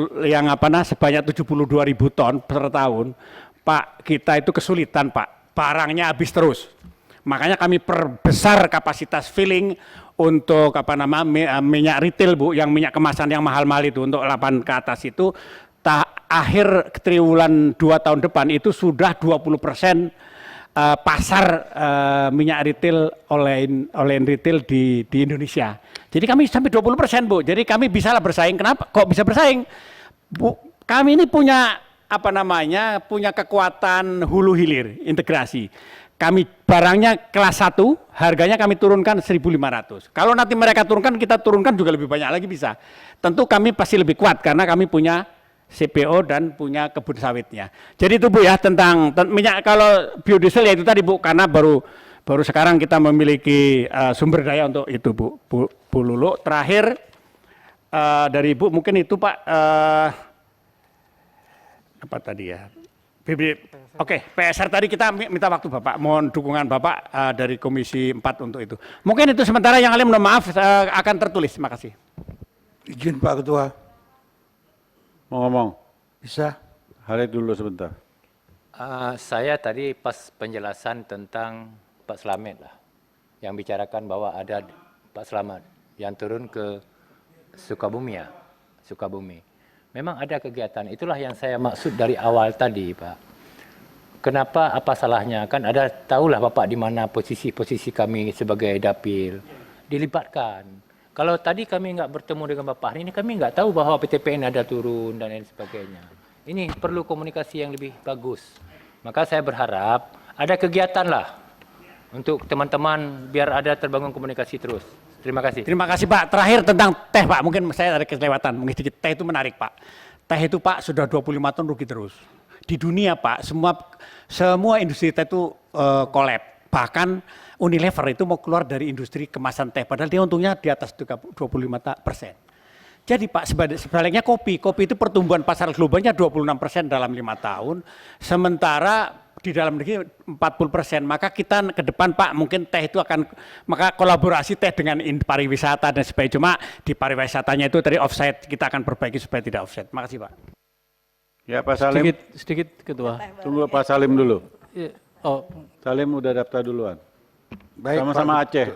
sebanyak 72.000 ton per tahun. Pak, kita itu kesulitan Pak, barangnya habis terus. Makanya kami perbesar kapasitas filling untuk minyak retail Bu, yang minyak kemasan yang mahal-mahal itu untuk 8 ke atas itu. Akhir triwulan 2 tahun depan itu sudah 20% pasar minyak retail olein retail di Indonesia. Jadi kami sampai 20% Bu. Jadi kami bisa lah bersaing. Kenapa? Kok bisa bersaing? Bu, kami ini punya punya kekuatan hulu hilir integrasi. Kami barangnya kelas 1, harganya kami turunkan 1.500. Kalau nanti mereka turunkan, kita turunkan juga lebih banyak lagi bisa. Tentu kami pasti lebih kuat karena kami punya CPO dan punya kebun sawitnya. Jadi itu Bu ya tentang minyak. Kalau biodiesel ya itu tadi Bu, karena baru sekarang kita memiliki sumber daya untuk itu Bu Lulu. Terakhir dari Ibu mungkin itu Pak apa tadi ya? Oke, PSR tadi kita minta waktu Bapak, mohon dukungan Bapak dari Komisi 4 untuk itu. Mungkin itu sementara, yang lain mohon maaf akan tertulis. Terima kasih. Izin Pak Ketua. Mau ngomong? Bisa? Halid dulu sebentar. Saya tadi pas penjelasan tentang Pak Slamet lah, yang bicarakan bahwa ada Pak Slamet yang turun ke Sukabumi ya, Sukabumi. Memang ada kegiatan, itulah yang saya maksud dari awal tadi Pak. Kenapa, apa salahnya? Kan ada, tahulah Bapak di mana posisi kami sebagai dapil, dilibatkan. Kalau tadi kami nggak bertemu dengan Bapak hari ini, kami nggak tahu bahwa PTPN ada turun dan lain sebagainya. Ini perlu komunikasi yang lebih bagus. Maka saya berharap ada kegiatan lah untuk teman-teman biar ada terbangun komunikasi terus. Terima kasih. Terima kasih Pak. Terakhir tentang teh Pak, mungkin saya ada kelewatan. Mungkin sedikit, teh itu menarik Pak. Teh itu Pak sudah 25 tahun rugi terus. Di dunia Pak, semua industri teh itu kolab. Bahkan Unilever itu mau keluar dari industri kemasan teh, padahal dia untungnya di atas 25%. Jadi Pak, sebaliknya kopi itu pertumbuhan pasar globalnya 26% dalam 5 tahun, sementara di dalam negeri 40%. Maka kita ke depan Pak, mungkin teh itu akan, maka kolaborasi teh dengan pariwisata dan sebagainya. Cuma di pariwisatanya itu tadi offset, kita akan perbaiki supaya tidak offset. Makasih Pak. Ya Pak Salim, Sedikit Ketua. tunggu Pak Salim dulu. Iya. Oh, Salim udah daftar duluan. Baik, Sama-sama Pak. Aceh.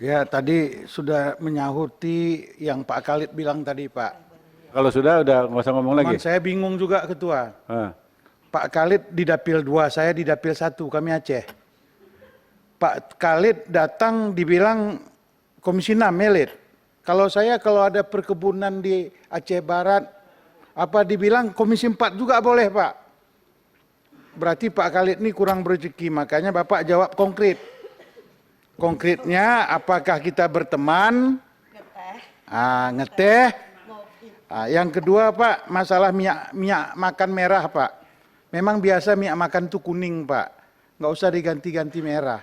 Ya, tadi sudah menyahuti yang Pak Khalid bilang tadi, Pak. Kalau sudah nggak usah ngomong lagi. Cuman saya bingung juga, Ketua. Ah. Pak Khalid di Dapil 2, saya di Dapil 1, kami Aceh. Pak Khalid datang dibilang Komisi 6, Melit. Kalau ada perkebunan di Aceh Barat, apa dibilang Komisi 4 juga boleh, Pak. Berarti Pak Khalid ini kurang berrezeki, makanya Bapak jawab konkret. Konkretnya, apakah kita berteman? Ngeteh. Yang kedua Pak, masalah minyak makan merah Pak. Memang biasa minyak makan itu kuning Pak. Nggak usah diganti-ganti merah.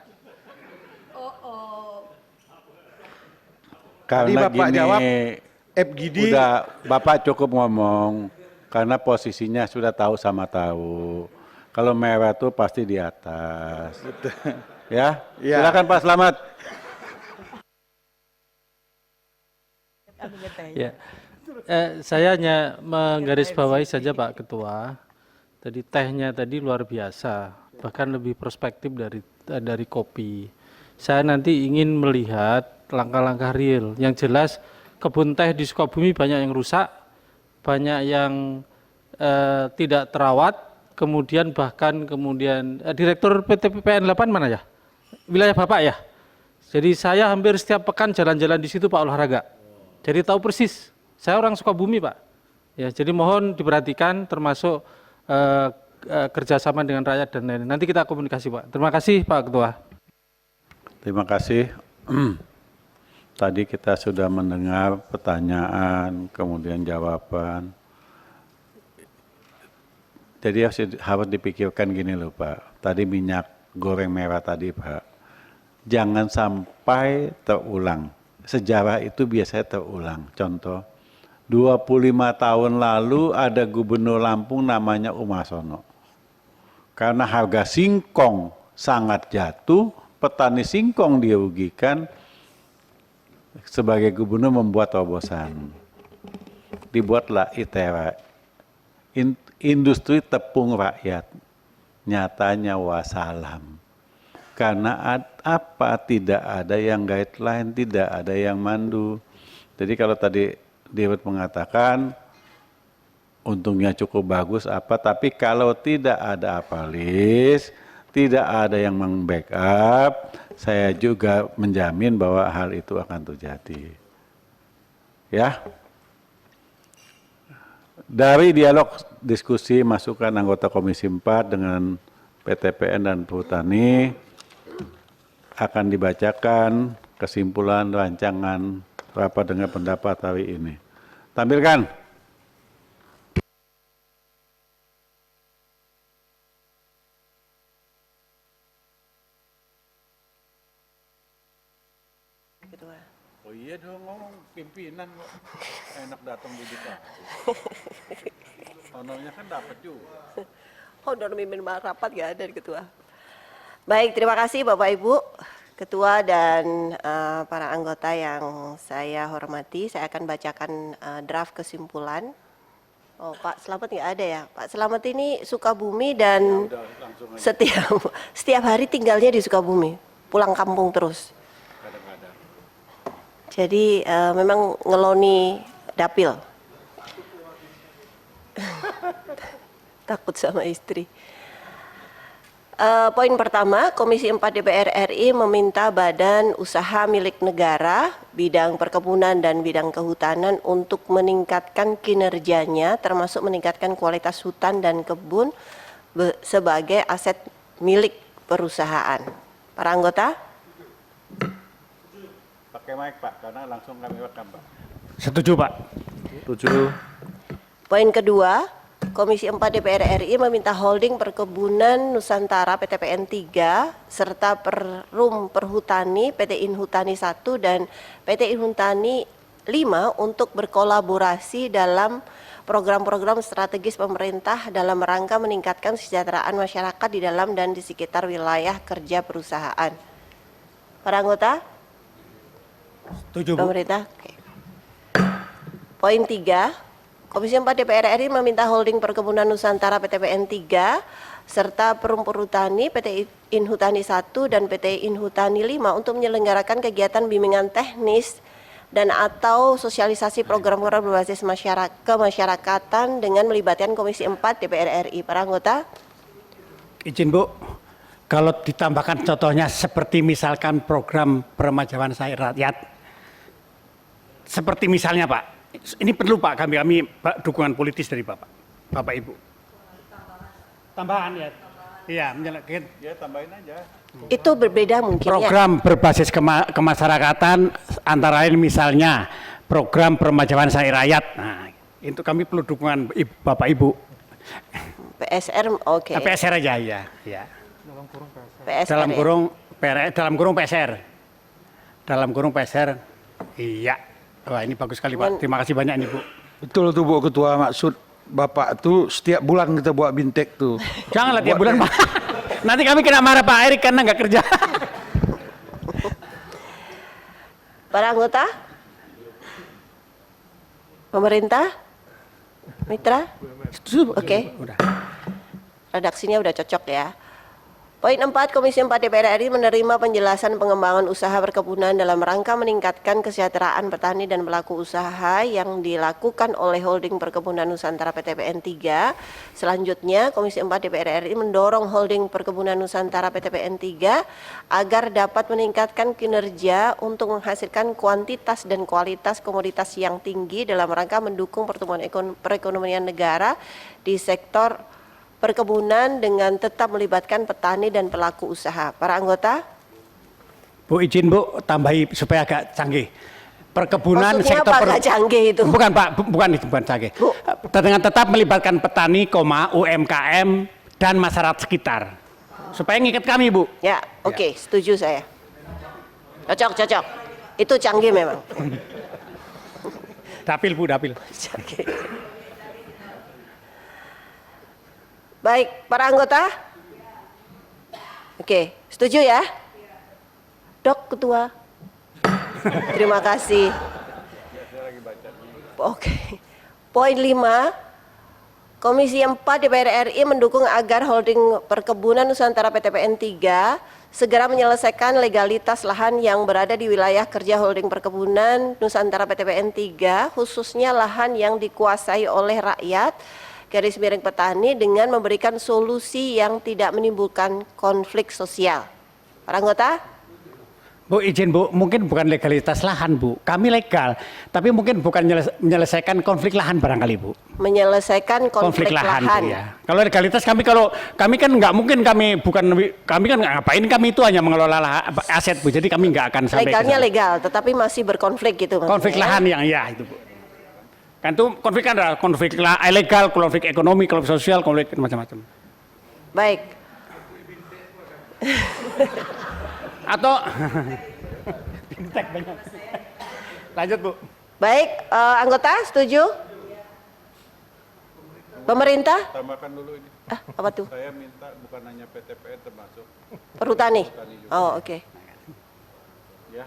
Tadi Karena Bapak gini, jawab, FGD. udah Bapak cukup ngomong, karena posisinya sudah tahu sama tahu. Kalau merah tuh pasti di atas. Ya, Ya. silakan Pak Slamet. ya. Saya hanya menggarisbawahi saja Pak Ketua. Tadi tehnya tadi luar biasa, bahkan lebih prospektif dari kopi. Saya nanti ingin melihat langkah-langkah real. Yang jelas kebun teh di Sukabumi banyak yang rusak, banyak yang tidak terawat, kemudian Direktur PT PPN 8 mana ya? Wilayah Bapak ya? Jadi saya hampir setiap pekan jalan-jalan di situ Pak olahraga. Jadi tahu persis. Saya orang Sukabumi Pak. Ya, jadi mohon diperhatikan termasuk kerjasama dengan rakyat dan lain-lain. Nanti kita komunikasi Pak. Terima kasih Pak Ketua. Terima kasih. Tadi kita sudah mendengar pertanyaan, kemudian jawaban. Jadi harus dipikirkan gini loh Pak. Tadi minyak goreng merah tadi Pak. Jangan sampai terulang. Sejarah itu biasanya terulang. Contoh, 25 tahun lalu ada gubernur Lampung namanya Umarsono. Karena harga singkong sangat jatuh, petani singkong dirugikan, sebagai gubernur membuat terobosan. Dibuatlah ITERA, industri tepung rakyat. Nyatanya wassalam. Karena tidak ada yang guideline, tidak ada yang mandu. Jadi kalau tadi Dirut mengatakan untungnya cukup bagus tapi kalau tidak ada apalis, tidak ada yang meng-backup, saya juga menjamin bahwa hal itu akan terjadi. Ya. Dari dialog diskusi masukan anggota Komisi 4 dengan PTPN dan Perhutani akan dibacakan kesimpulan rancangan rapat dengan pendapat hari ini. Tampilkan. Oh iya dong, ngomong pimpinan kok. Enak datang di kita. Honornya kan dapat juga. Honor mimpin rapat gak ada Ketua. Baik, terima kasih Bapak Ibu Ketua dan para anggota yang saya hormati. Saya akan bacakan draft kesimpulan. Oh Pak Slamet nggak ada ya? Pak Slamet ini Sukabumi dan setiap hari tinggalnya di Sukabumi, pulang kampung terus. Jadi memang ngeloni dapil. Takut sama istri. Poin pertama, Komisi 4 DPR RI meminta badan usaha milik negara, bidang perkebunan dan bidang kehutanan untuk meningkatkan kinerjanya, termasuk meningkatkan kualitas hutan dan kebun sebagai aset milik perusahaan. Para anggota? Pakai mic Pak, karena langsung kami rekam Pak. Setuju Pak. Setuju. Poin kedua, Komisi 4 DPR RI meminta Holding Perkebunan Nusantara PTPN 3 serta Perum Perhutani PT Inhutani 1 dan PT Inhutani 5 untuk berkolaborasi dalam program-program strategis pemerintah dalam rangka meningkatkan kesejahteraan masyarakat di dalam dan di sekitar wilayah kerja perusahaan. Para anggota? Setuju, Bu. Pemerintah? Oke. Poin 3. Komisi 4 DPR RI meminta Holding Perkebunan Nusantara PTPN 3 serta Perum Perhutani PT Inhutani 1 dan PT Inhutani 5 untuk menyelenggarakan kegiatan bimbingan teknis dan atau sosialisasi program-program berbasis kemasyarakatan dengan melibatkan Komisi 4 DPR RI. Para anggota? Izin Bu, kalau ditambahkan contohnya seperti misalkan program peremajaan rakyat, seperti misalnya Pak, ini perlu Pak, kami Pak, dukungan politis dari Bapak Ibu. Tambahan ya, iya menjelaskan. Ya tambahin aja. Itu berbeda mungkin ya. Program berbasis kemasyarakatan antara lain misalnya program peremajaan rakyat. Nah, itu kami perlu dukungan Bapak Ibu. PSR, oke. PSR aja ya. PSR Dalam ya. kurung PSR. Dalam kurung PSR. Iya. Wah ini bagus sekali Pak. Terima kasih banyak ini Bu. Betul tuh Bu Ketua, maksud Bapak tuh setiap bulan kita buat bintek tuh. Janganlah tiap bulan Pak. Nanti kami kena marah Pak Erik karena nggak kerja. Para anggota? Pemerintah? Mitra? Oke. Udah. Redaksinya udah cocok ya. Poin 4, Komisi 4 DPR RI menerima penjelasan pengembangan usaha perkebunan dalam rangka meningkatkan kesejahteraan petani dan pelaku usaha yang dilakukan oleh Holding Perkebunan Nusantara PTPN 3. Selanjutnya, Komisi 4 DPR RI mendorong Holding Perkebunan Nusantara PTPN 3 agar dapat meningkatkan kinerja untuk menghasilkan kuantitas dan kualitas komoditas yang tinggi dalam rangka mendukung pertumbuhan perekonomian negara di sektor perkebunan dengan tetap melibatkan petani dan pelaku usaha. Para anggota? Bu izin Bu tambahi supaya agak canggih. Perkebunan Maksudnya sektor apa agak canggih itu? Bukan Pak, bukan canggih. Bu. Dengan tetap melibatkan petani, UMKM dan masyarakat sekitar. Supaya ngikat kami Bu. Ya, oke, setuju saya. Cocok. Itu canggih memang. Dapil Bu, dapil. Canggih. Baik, para anggota? Oke, setuju ya? Dok, Ketua. Terima kasih. Oke. Poin 5, Komisi 4 DPR RI mendukung agar Holding Perkebunan Nusantara PTPN 3 segera menyelesaikan legalitas lahan yang berada di wilayah kerja Holding Perkebunan Nusantara PTPN 3, khususnya lahan yang dikuasai oleh rakyat / petani dengan memberikan solusi yang tidak menimbulkan konflik sosial. Para anggota? Bu izin Bu, mungkin bukan legalitas lahan Bu, kami legal, tapi mungkin bukan menyelesaikan konflik lahan barangkali Bu. Menyelesaikan konflik lahan. Bu, ya. Kalau legalitas kami kan nggak mungkin kami kan ngapain, kami itu hanya mengelola aset Bu, jadi kami nggak akan sampai Legalnya legal, tetapi masih berkonflik gitu maksudnya. konflik lahan yang ya itu Bu. Kan itu konflik kan ada konflik ilegal, konflik ekonomi, konflik sosial, konflik macam-macam. Baik. Atau lanjut Bu. Baik, anggota setuju? Pemerintah? Tambahkan dulu ini. Apa tuh? Saya minta bukan hanya PTPN termasuk. Perhutani? Oh, oke. Ya,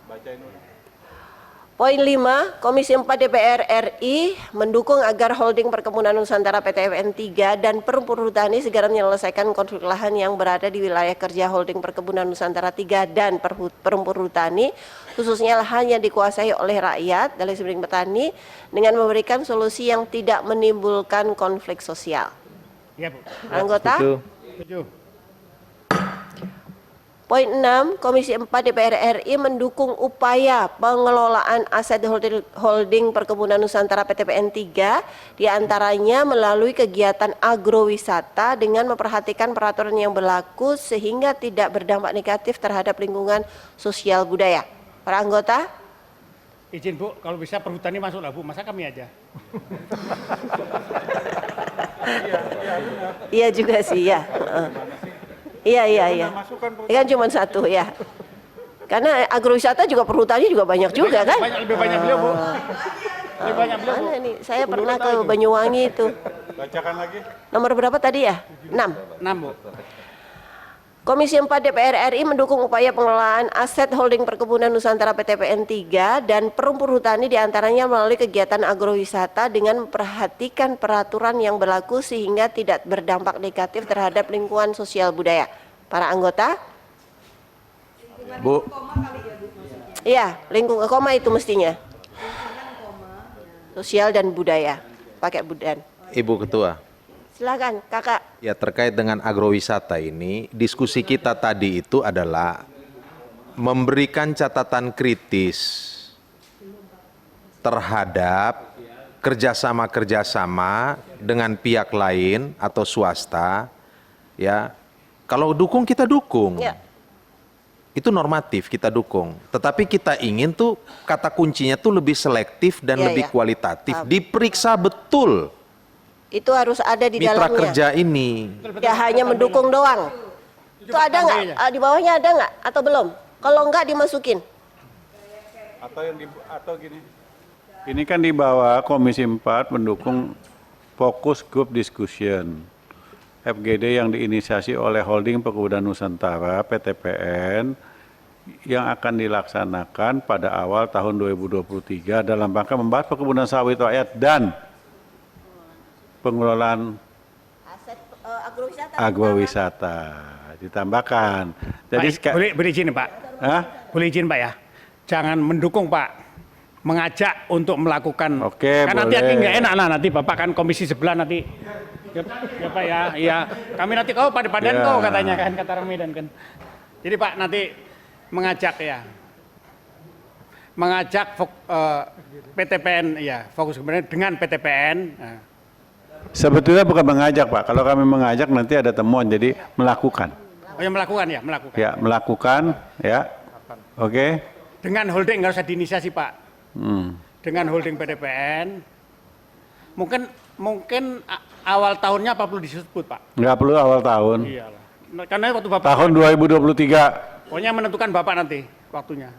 bacain dulu. Poin 5, Komisi 4 DPR RI mendukung agar Holding Perkebunan Nusantara PTPN 3 dan Perum Perhutani segera menyelesaikan konflik lahan yang berada di wilayah kerja Holding Perkebunan Nusantara 3 dan Perum Perhutani, khususnya lahan yang dikuasai oleh rakyat dari petani dengan memberikan solusi yang tidak menimbulkan konflik sosial. Ya Bu. Anggota? Setuju. Poin 6, Komisi 4 DPR RI mendukung upaya pengelolaan aset Holding Perkebunan Nusantara PTPN 3 diantaranya melalui kegiatan agrowisata dengan memperhatikan peraturan yang berlaku sehingga tidak berdampak negatif terhadap lingkungan sosial budaya. Para anggota? Izin Bu, kalau bisa perhutani masuk lah Bu, masa kami aja. Iya juga sih, ya. Iya. Kan cuma satu, ya. Karena agrowisata juga perhutani juga banyak juga kan? Lebih banyak beliau, Bu. Lebih banyak beliau, Bu. Mana nih? Saya pernah ke Banyuwangi itu. Bacakan lagi. Nomor berapa tadi ya? 6. 6, Bu. Komisi 4 DPR RI mendukung upaya pengelolaan aset holding perkebunan Nusantara PTPN 3 dan Perum Perhutani diantaranya melalui kegiatan agrowisata dengan memperhatikan peraturan yang berlaku sehingga tidak berdampak negatif terhadap lingkungan sosial budaya. Para anggota? Bu, Iya, lingkungan koma itu mestinya. Sosial dan budaya. Pakai budan. Ibu Ketua, Silakan, Kakak. ya terkait dengan agrowisata ini, diskusi kita tadi itu adalah memberikan catatan kritis terhadap kerjasama-kerjasama dengan pihak lain atau swasta, ya. Kalau dukung kita dukung, Ya. itu normatif kita dukung. Tetapi kita ingin tuh kata kuncinya tuh lebih selektif dan Ya, lebih ya. kualitatif, Paham. diperiksa betul Itu harus ada di mitra dalamnya. kerja ini. Ya hanya mendukung doang. Itu ada nggak? Di bawahnya ada nggak? Atau belum? Kalau nggak dimasukin. Atau gini. Ini kan di bawah Komisi 4 mendukung fokus group discussion. FGD yang diinisiasi oleh Holding Perkebunan Nusantara PTPN yang akan dilaksanakan pada awal tahun 2023 dalam rangka membahas perkebunan sawit rakyat dan pengelolaan Aset agrowisata. agrowisata ditambahkan. Jadi Boleh izin, Pak. Hah? Boleh izin, Pak, ya. Jangan mendukung, Pak. Mengajak untuk melakukan. Oke, kan nanti boleh. nggak enak lah, nanti Bapak kan komisi sebelah nanti. Ya Pak ya, iya. Kami nanti kau pada-padan Ya. kau katanya kan, kata Ramadan kan. Jadi Pak nanti mengajak ya. Mengajak PTPN ya, fokus kemudian dengan PTPN. Nah. Sebetulnya bukan mengajak, Pak. Kalau kami mengajak nanti ada temuan, jadi melakukan. Oh yang melakukan ya, melakukan. Ya, melakukan, ya. Oke. Dengan holding nggak usah diinisiasi Pak. Hmm. Dengan holding PTPN. Mungkin awal tahunnya apa perlu disebut Pak? Nggak perlu awal tahun. Iyalah. Nah, karena waktu Bapak Tahun 2023. pokoknya menentukan Bapak nanti waktunya.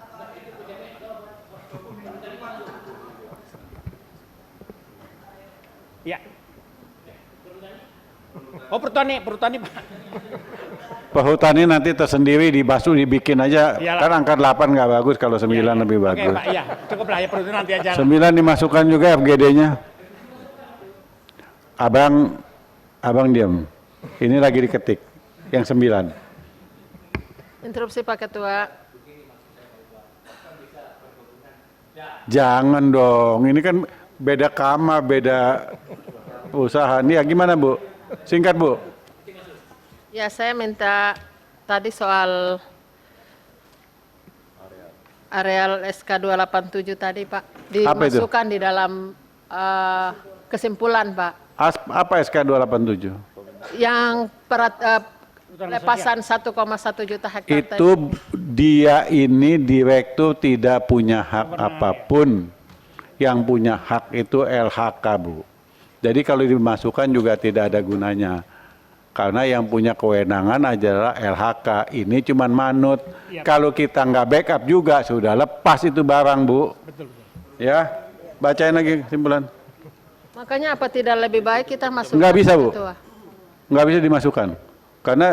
Ya. Oh perhutani Pak. Perhutani nanti tersendiri dibasuh, dibikin aja. Iyalah. Kan angka 8 nggak bagus, kalau 9 lebih Oke bagus. Pak, ya cukup lah ya perhutani nanti aja. 9 dimasukkan juga FGD-nya. Abang diam. Ini lagi diketik. Yang 9. Interupsi Pak Ketua. Jangan dong. Ini kan beda kamar, beda usaha. Ini ya gimana, Bu? Singkat, Bu. Ya saya minta tadi soal areal SK 287 tadi Pak. Apa itu? Dimasukkan di dalam kesimpulan Pak. Apa SK 287? Yang lepasan 1,1 juta hektar tadi. Itu dia ini direktur tidak punya hak apapun. Yang punya hak itu LHK, Bu. Jadi kalau dimasukkan juga tidak ada gunanya. Karena yang punya kewenangan adalah LHK. Ini cuman manut. Kalau kita nggak backup juga sudah lepas itu barang, Bu. Betul. Ya, bacain lagi kesimpulan. Makanya apa tidak lebih baik kita masukkan Nggak bisa, Pak Bu. Ketua? Nggak bisa dimasukkan. Karena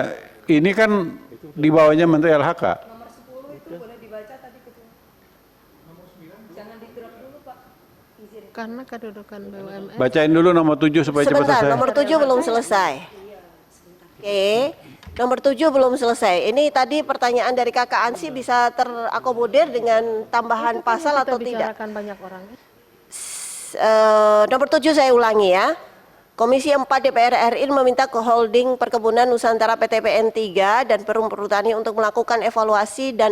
ini kan di bawahnya Menteri LHK. Karena kedudukan BUMN. Bacain dulu nomor 7 supaya cepat Sebentar, selesai. nomor 7 belum selesai. Oke, nomor 7 belum selesai. Ini tadi pertanyaan dari Kakak Ansi bisa terakomodir dengan tambahan pasal Kita atau tidak? bicarakan banyak orang. Nomor 7 saya ulangi ya. Komisi 4 DPR RI meminta ke Holding Perkebunan Nusantara PTPN 3 dan Perum Perhutani untuk melakukan evaluasi dan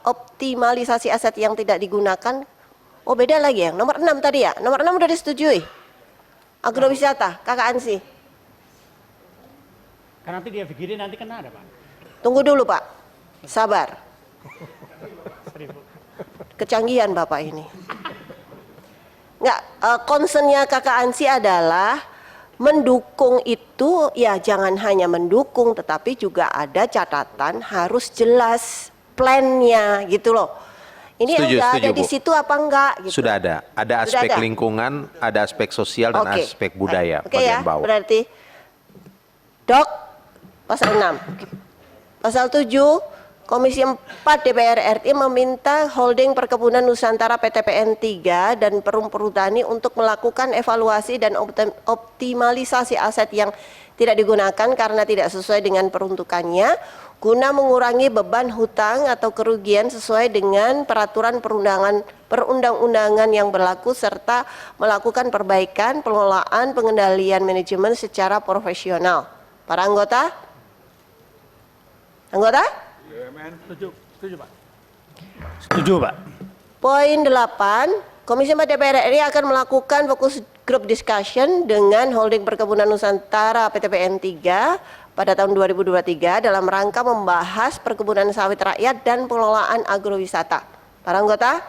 optimalisasi aset yang tidak digunakan. Oh beda lagi ya, nomor 6 tadi ya. Nomor 6 udah disetujui. Agrowisata, Kakak Ansi. Karena nanti dia begini nanti kan ada Pak. Tunggu dulu Pak, sabar. Kecanggihan Bapak ini. Enggak, concernnya Kakak Ansi adalah mendukung itu ya jangan hanya mendukung, tetapi juga ada catatan harus jelas plannya gitu loh. Ini Setuju, yang udah setuju, ada di Bu. situ apa enggak? Gitu. Sudah ada Sudah aspek ada? lingkungan, ada aspek sosial dan Oke. aspek budaya Oke ya, bagian bawah. berarti Dok, pasal 6. Pasal 7, Komisi 4 DPR RI meminta Holding Perkebunan Nusantara PTPN 3 dan Perum Perhutani untuk melakukan evaluasi dan optimalisasi aset yang tidak digunakan karena tidak sesuai dengan peruntukannya guna mengurangi beban hutang atau kerugian sesuai dengan peraturan perundang-undangan yang berlaku serta melakukan perbaikan, pengelolaan, pengendalian manajemen secara profesional. Para anggota? Anggota? Setuju, Pak. Setuju, Pak. Poin 8, Komisi 4 DPR RI akan melakukan fokus group discussion dengan Holding Perkebunan Nusantara PTPN 3 pada tahun 2023 dalam rangka membahas perkebunan sawit rakyat dan pengelolaan agrowisata. Para anggota?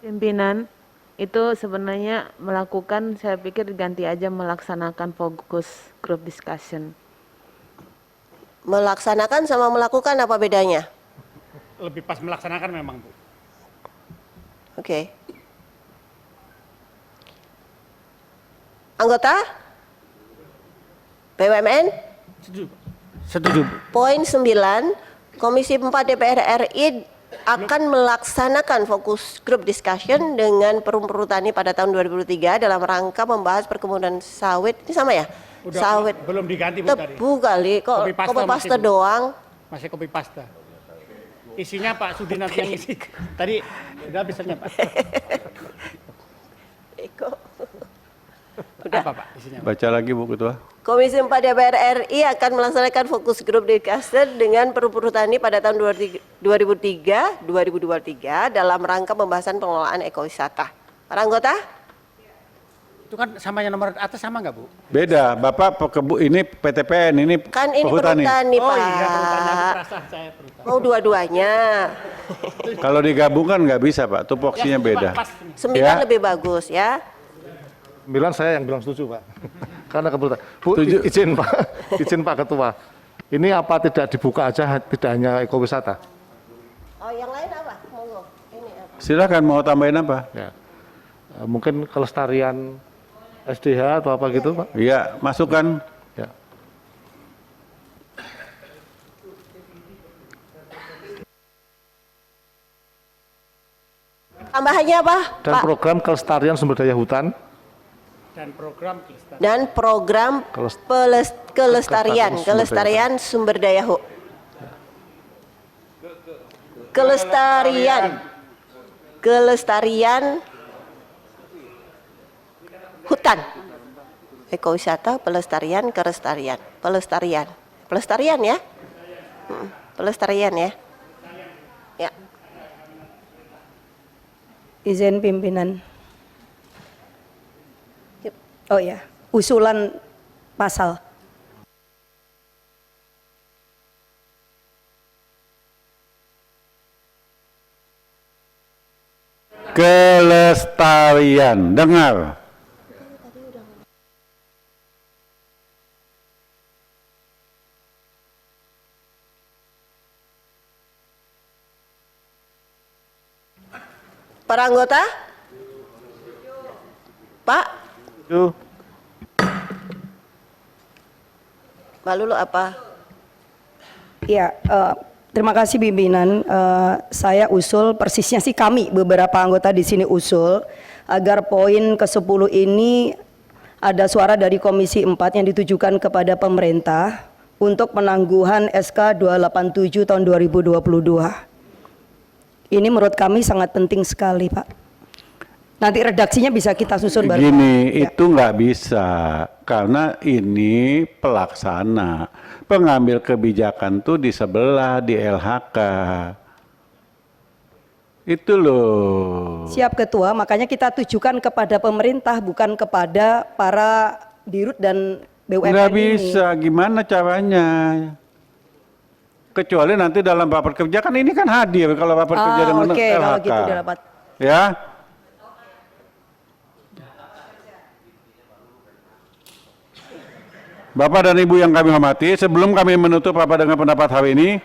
Pimpinan itu sebenarnya melakukan, saya pikir ganti aja melaksanakan fokus group discussion. Melaksanakan sama melakukan apa bedanya? Lebih pas melaksanakan memang, Bu. Oke. Anggota? BUMN? Setuju, Bu. Poin 9, Komisi 4 DPR RI akan melaksanakan fokus group discussion dengan Perum Perhutani pada tahun 2003 dalam rangka membahas perkebunan sawit. Ini sama ya? Udah, sawit. belum diganti, Bu, tadi. Tebu kali, kok Copy paste copy masih, paste Bu. doang. Masih copy paste. Isinya Pak Sudi nanti yang isi. Tadi udah bisanya, Pak. Eko. Apa, Pak, isinya? Baca lagi, Bu Ketua. Komisi 4 DPR RI akan melaksanakan fokus group discussion dengan Perum Perhutani pada tahun 2023 dalam rangka pembahasan pengelolaan ekowisata. Para anggota? Itu kan sama yang nomor atas sama nggak, Bu? Beda, Bapak ini PTPN, ini Kan ini perhutani. perhutani, Oh Pak. iya, perhutani. Aku perasa saya perhutani. Mau dua-duanya. Kalau digabungkan nggak bisa, Pak. Tupoksinya beda. 9 Ya. lebih bagus ya. 9 saya yang bilang setuju, Pak. Karena kebetulan. Bu, Setuju. izin Pak, izin Pak Ketua. Ini apa tidak dibuka aja, tidak hanya ekowisata? Oh, yang lain apa? Monggo. Ini apa? Silakan mau tambahin apa? Ya. Mungkin kelestarian SDH atau apa gitu, Pak? Iya, masukkan. Ya. Tambahannya apa, Dan Pak? program kelestarian sumber daya hutan. Dan program kelestarian. Dan program kelestarian sumber daya kelestarian hutan, ekowisata, pelestarian ya, pelestarian ya. Ya. Izin pimpinan. Oh ya, usulan pasal. Kelestarian, dengar. Para anggota? Pak? Itu Mbak Lulu apa? Ya, terima kasih pimpinan. Saya usul persisnya sih kami beberapa anggota di sini usul agar poin ke-10 ini ada suara dari Komisi 4 yang ditujukan kepada pemerintah untuk penangguhan SK 287 tahun 2022. Ini menurut kami sangat penting sekali, Pak. Nanti redaksinya bisa kita susun bareng. Gini, Ya. itu nggak bisa karena ini pelaksana. Pengambil kebijakan tuh di sebelah di LHK. Itu loh. Siap Ketua, makanya kita tujukan kepada pemerintah bukan kepada para dirut dan BUMN Nggak ini. bisa, gimana caranya? Kecuali nanti dalam rapat kerja, kan ini kan hadir kalau rapat kerja dengan Oke, LHK. kalau gitu udah rapat. Ya. Bapak dan Ibu yang kami hormati, sebelum kami menutup rapat dengan pendapat hari ini,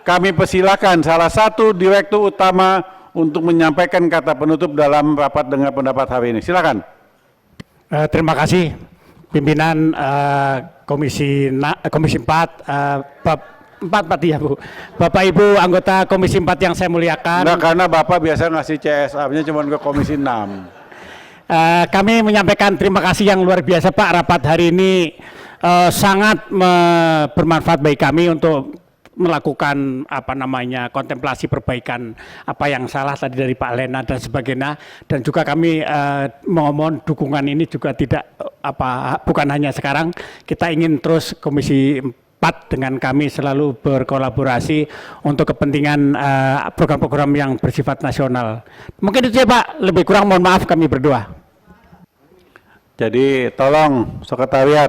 kami persilakan salah satu direktur utama untuk menyampaikan kata penutup dalam rapat dengan pendapat hari ini. Silakan. Terima kasih pimpinan Komisi 4, Pak ya Bu. Bapak Ibu anggota Komisi 4 yang saya muliakan. Enggak, karena Bapak biasa ngasih CSR-nya cuma ke Komisi 6. Kami menyampaikan terima kasih yang luar biasa Pak. Rapat hari ini sangat bermanfaat bagi kami untuk melakukan kontemplasi perbaikan apa yang salah tadi dari Pak Lena dan sebagainya, dan juga kami mohon dukungan ini juga bukan hanya sekarang, kita ingin terus Komisi 4 dengan kami selalu berkolaborasi untuk kepentingan program-program yang bersifat nasional. Mungkin itu ya Pak, lebih kurang mohon maaf kami berdua. Jadi tolong sekretariat,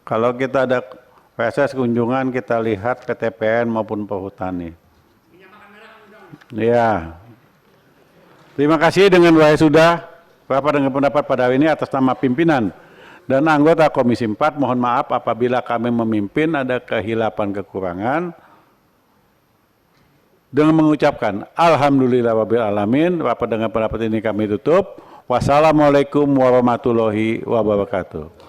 kalau kita ada PSS kunjungan kita lihat ke TPN maupun Perhutani. Ya. Terima kasih dengan doa sudah Bapak dengan pendapat pada hari ini atas nama pimpinan dan anggota Komisi 4. Mohon maaf apabila kami memimpin ada kehilapan kekurangan. Dengan mengucapkan alhamdulillahirabbil alamin, rapat dengan pendapat ini kami tutup. Wassalamualaikum warahmatullahi wabarakatuh.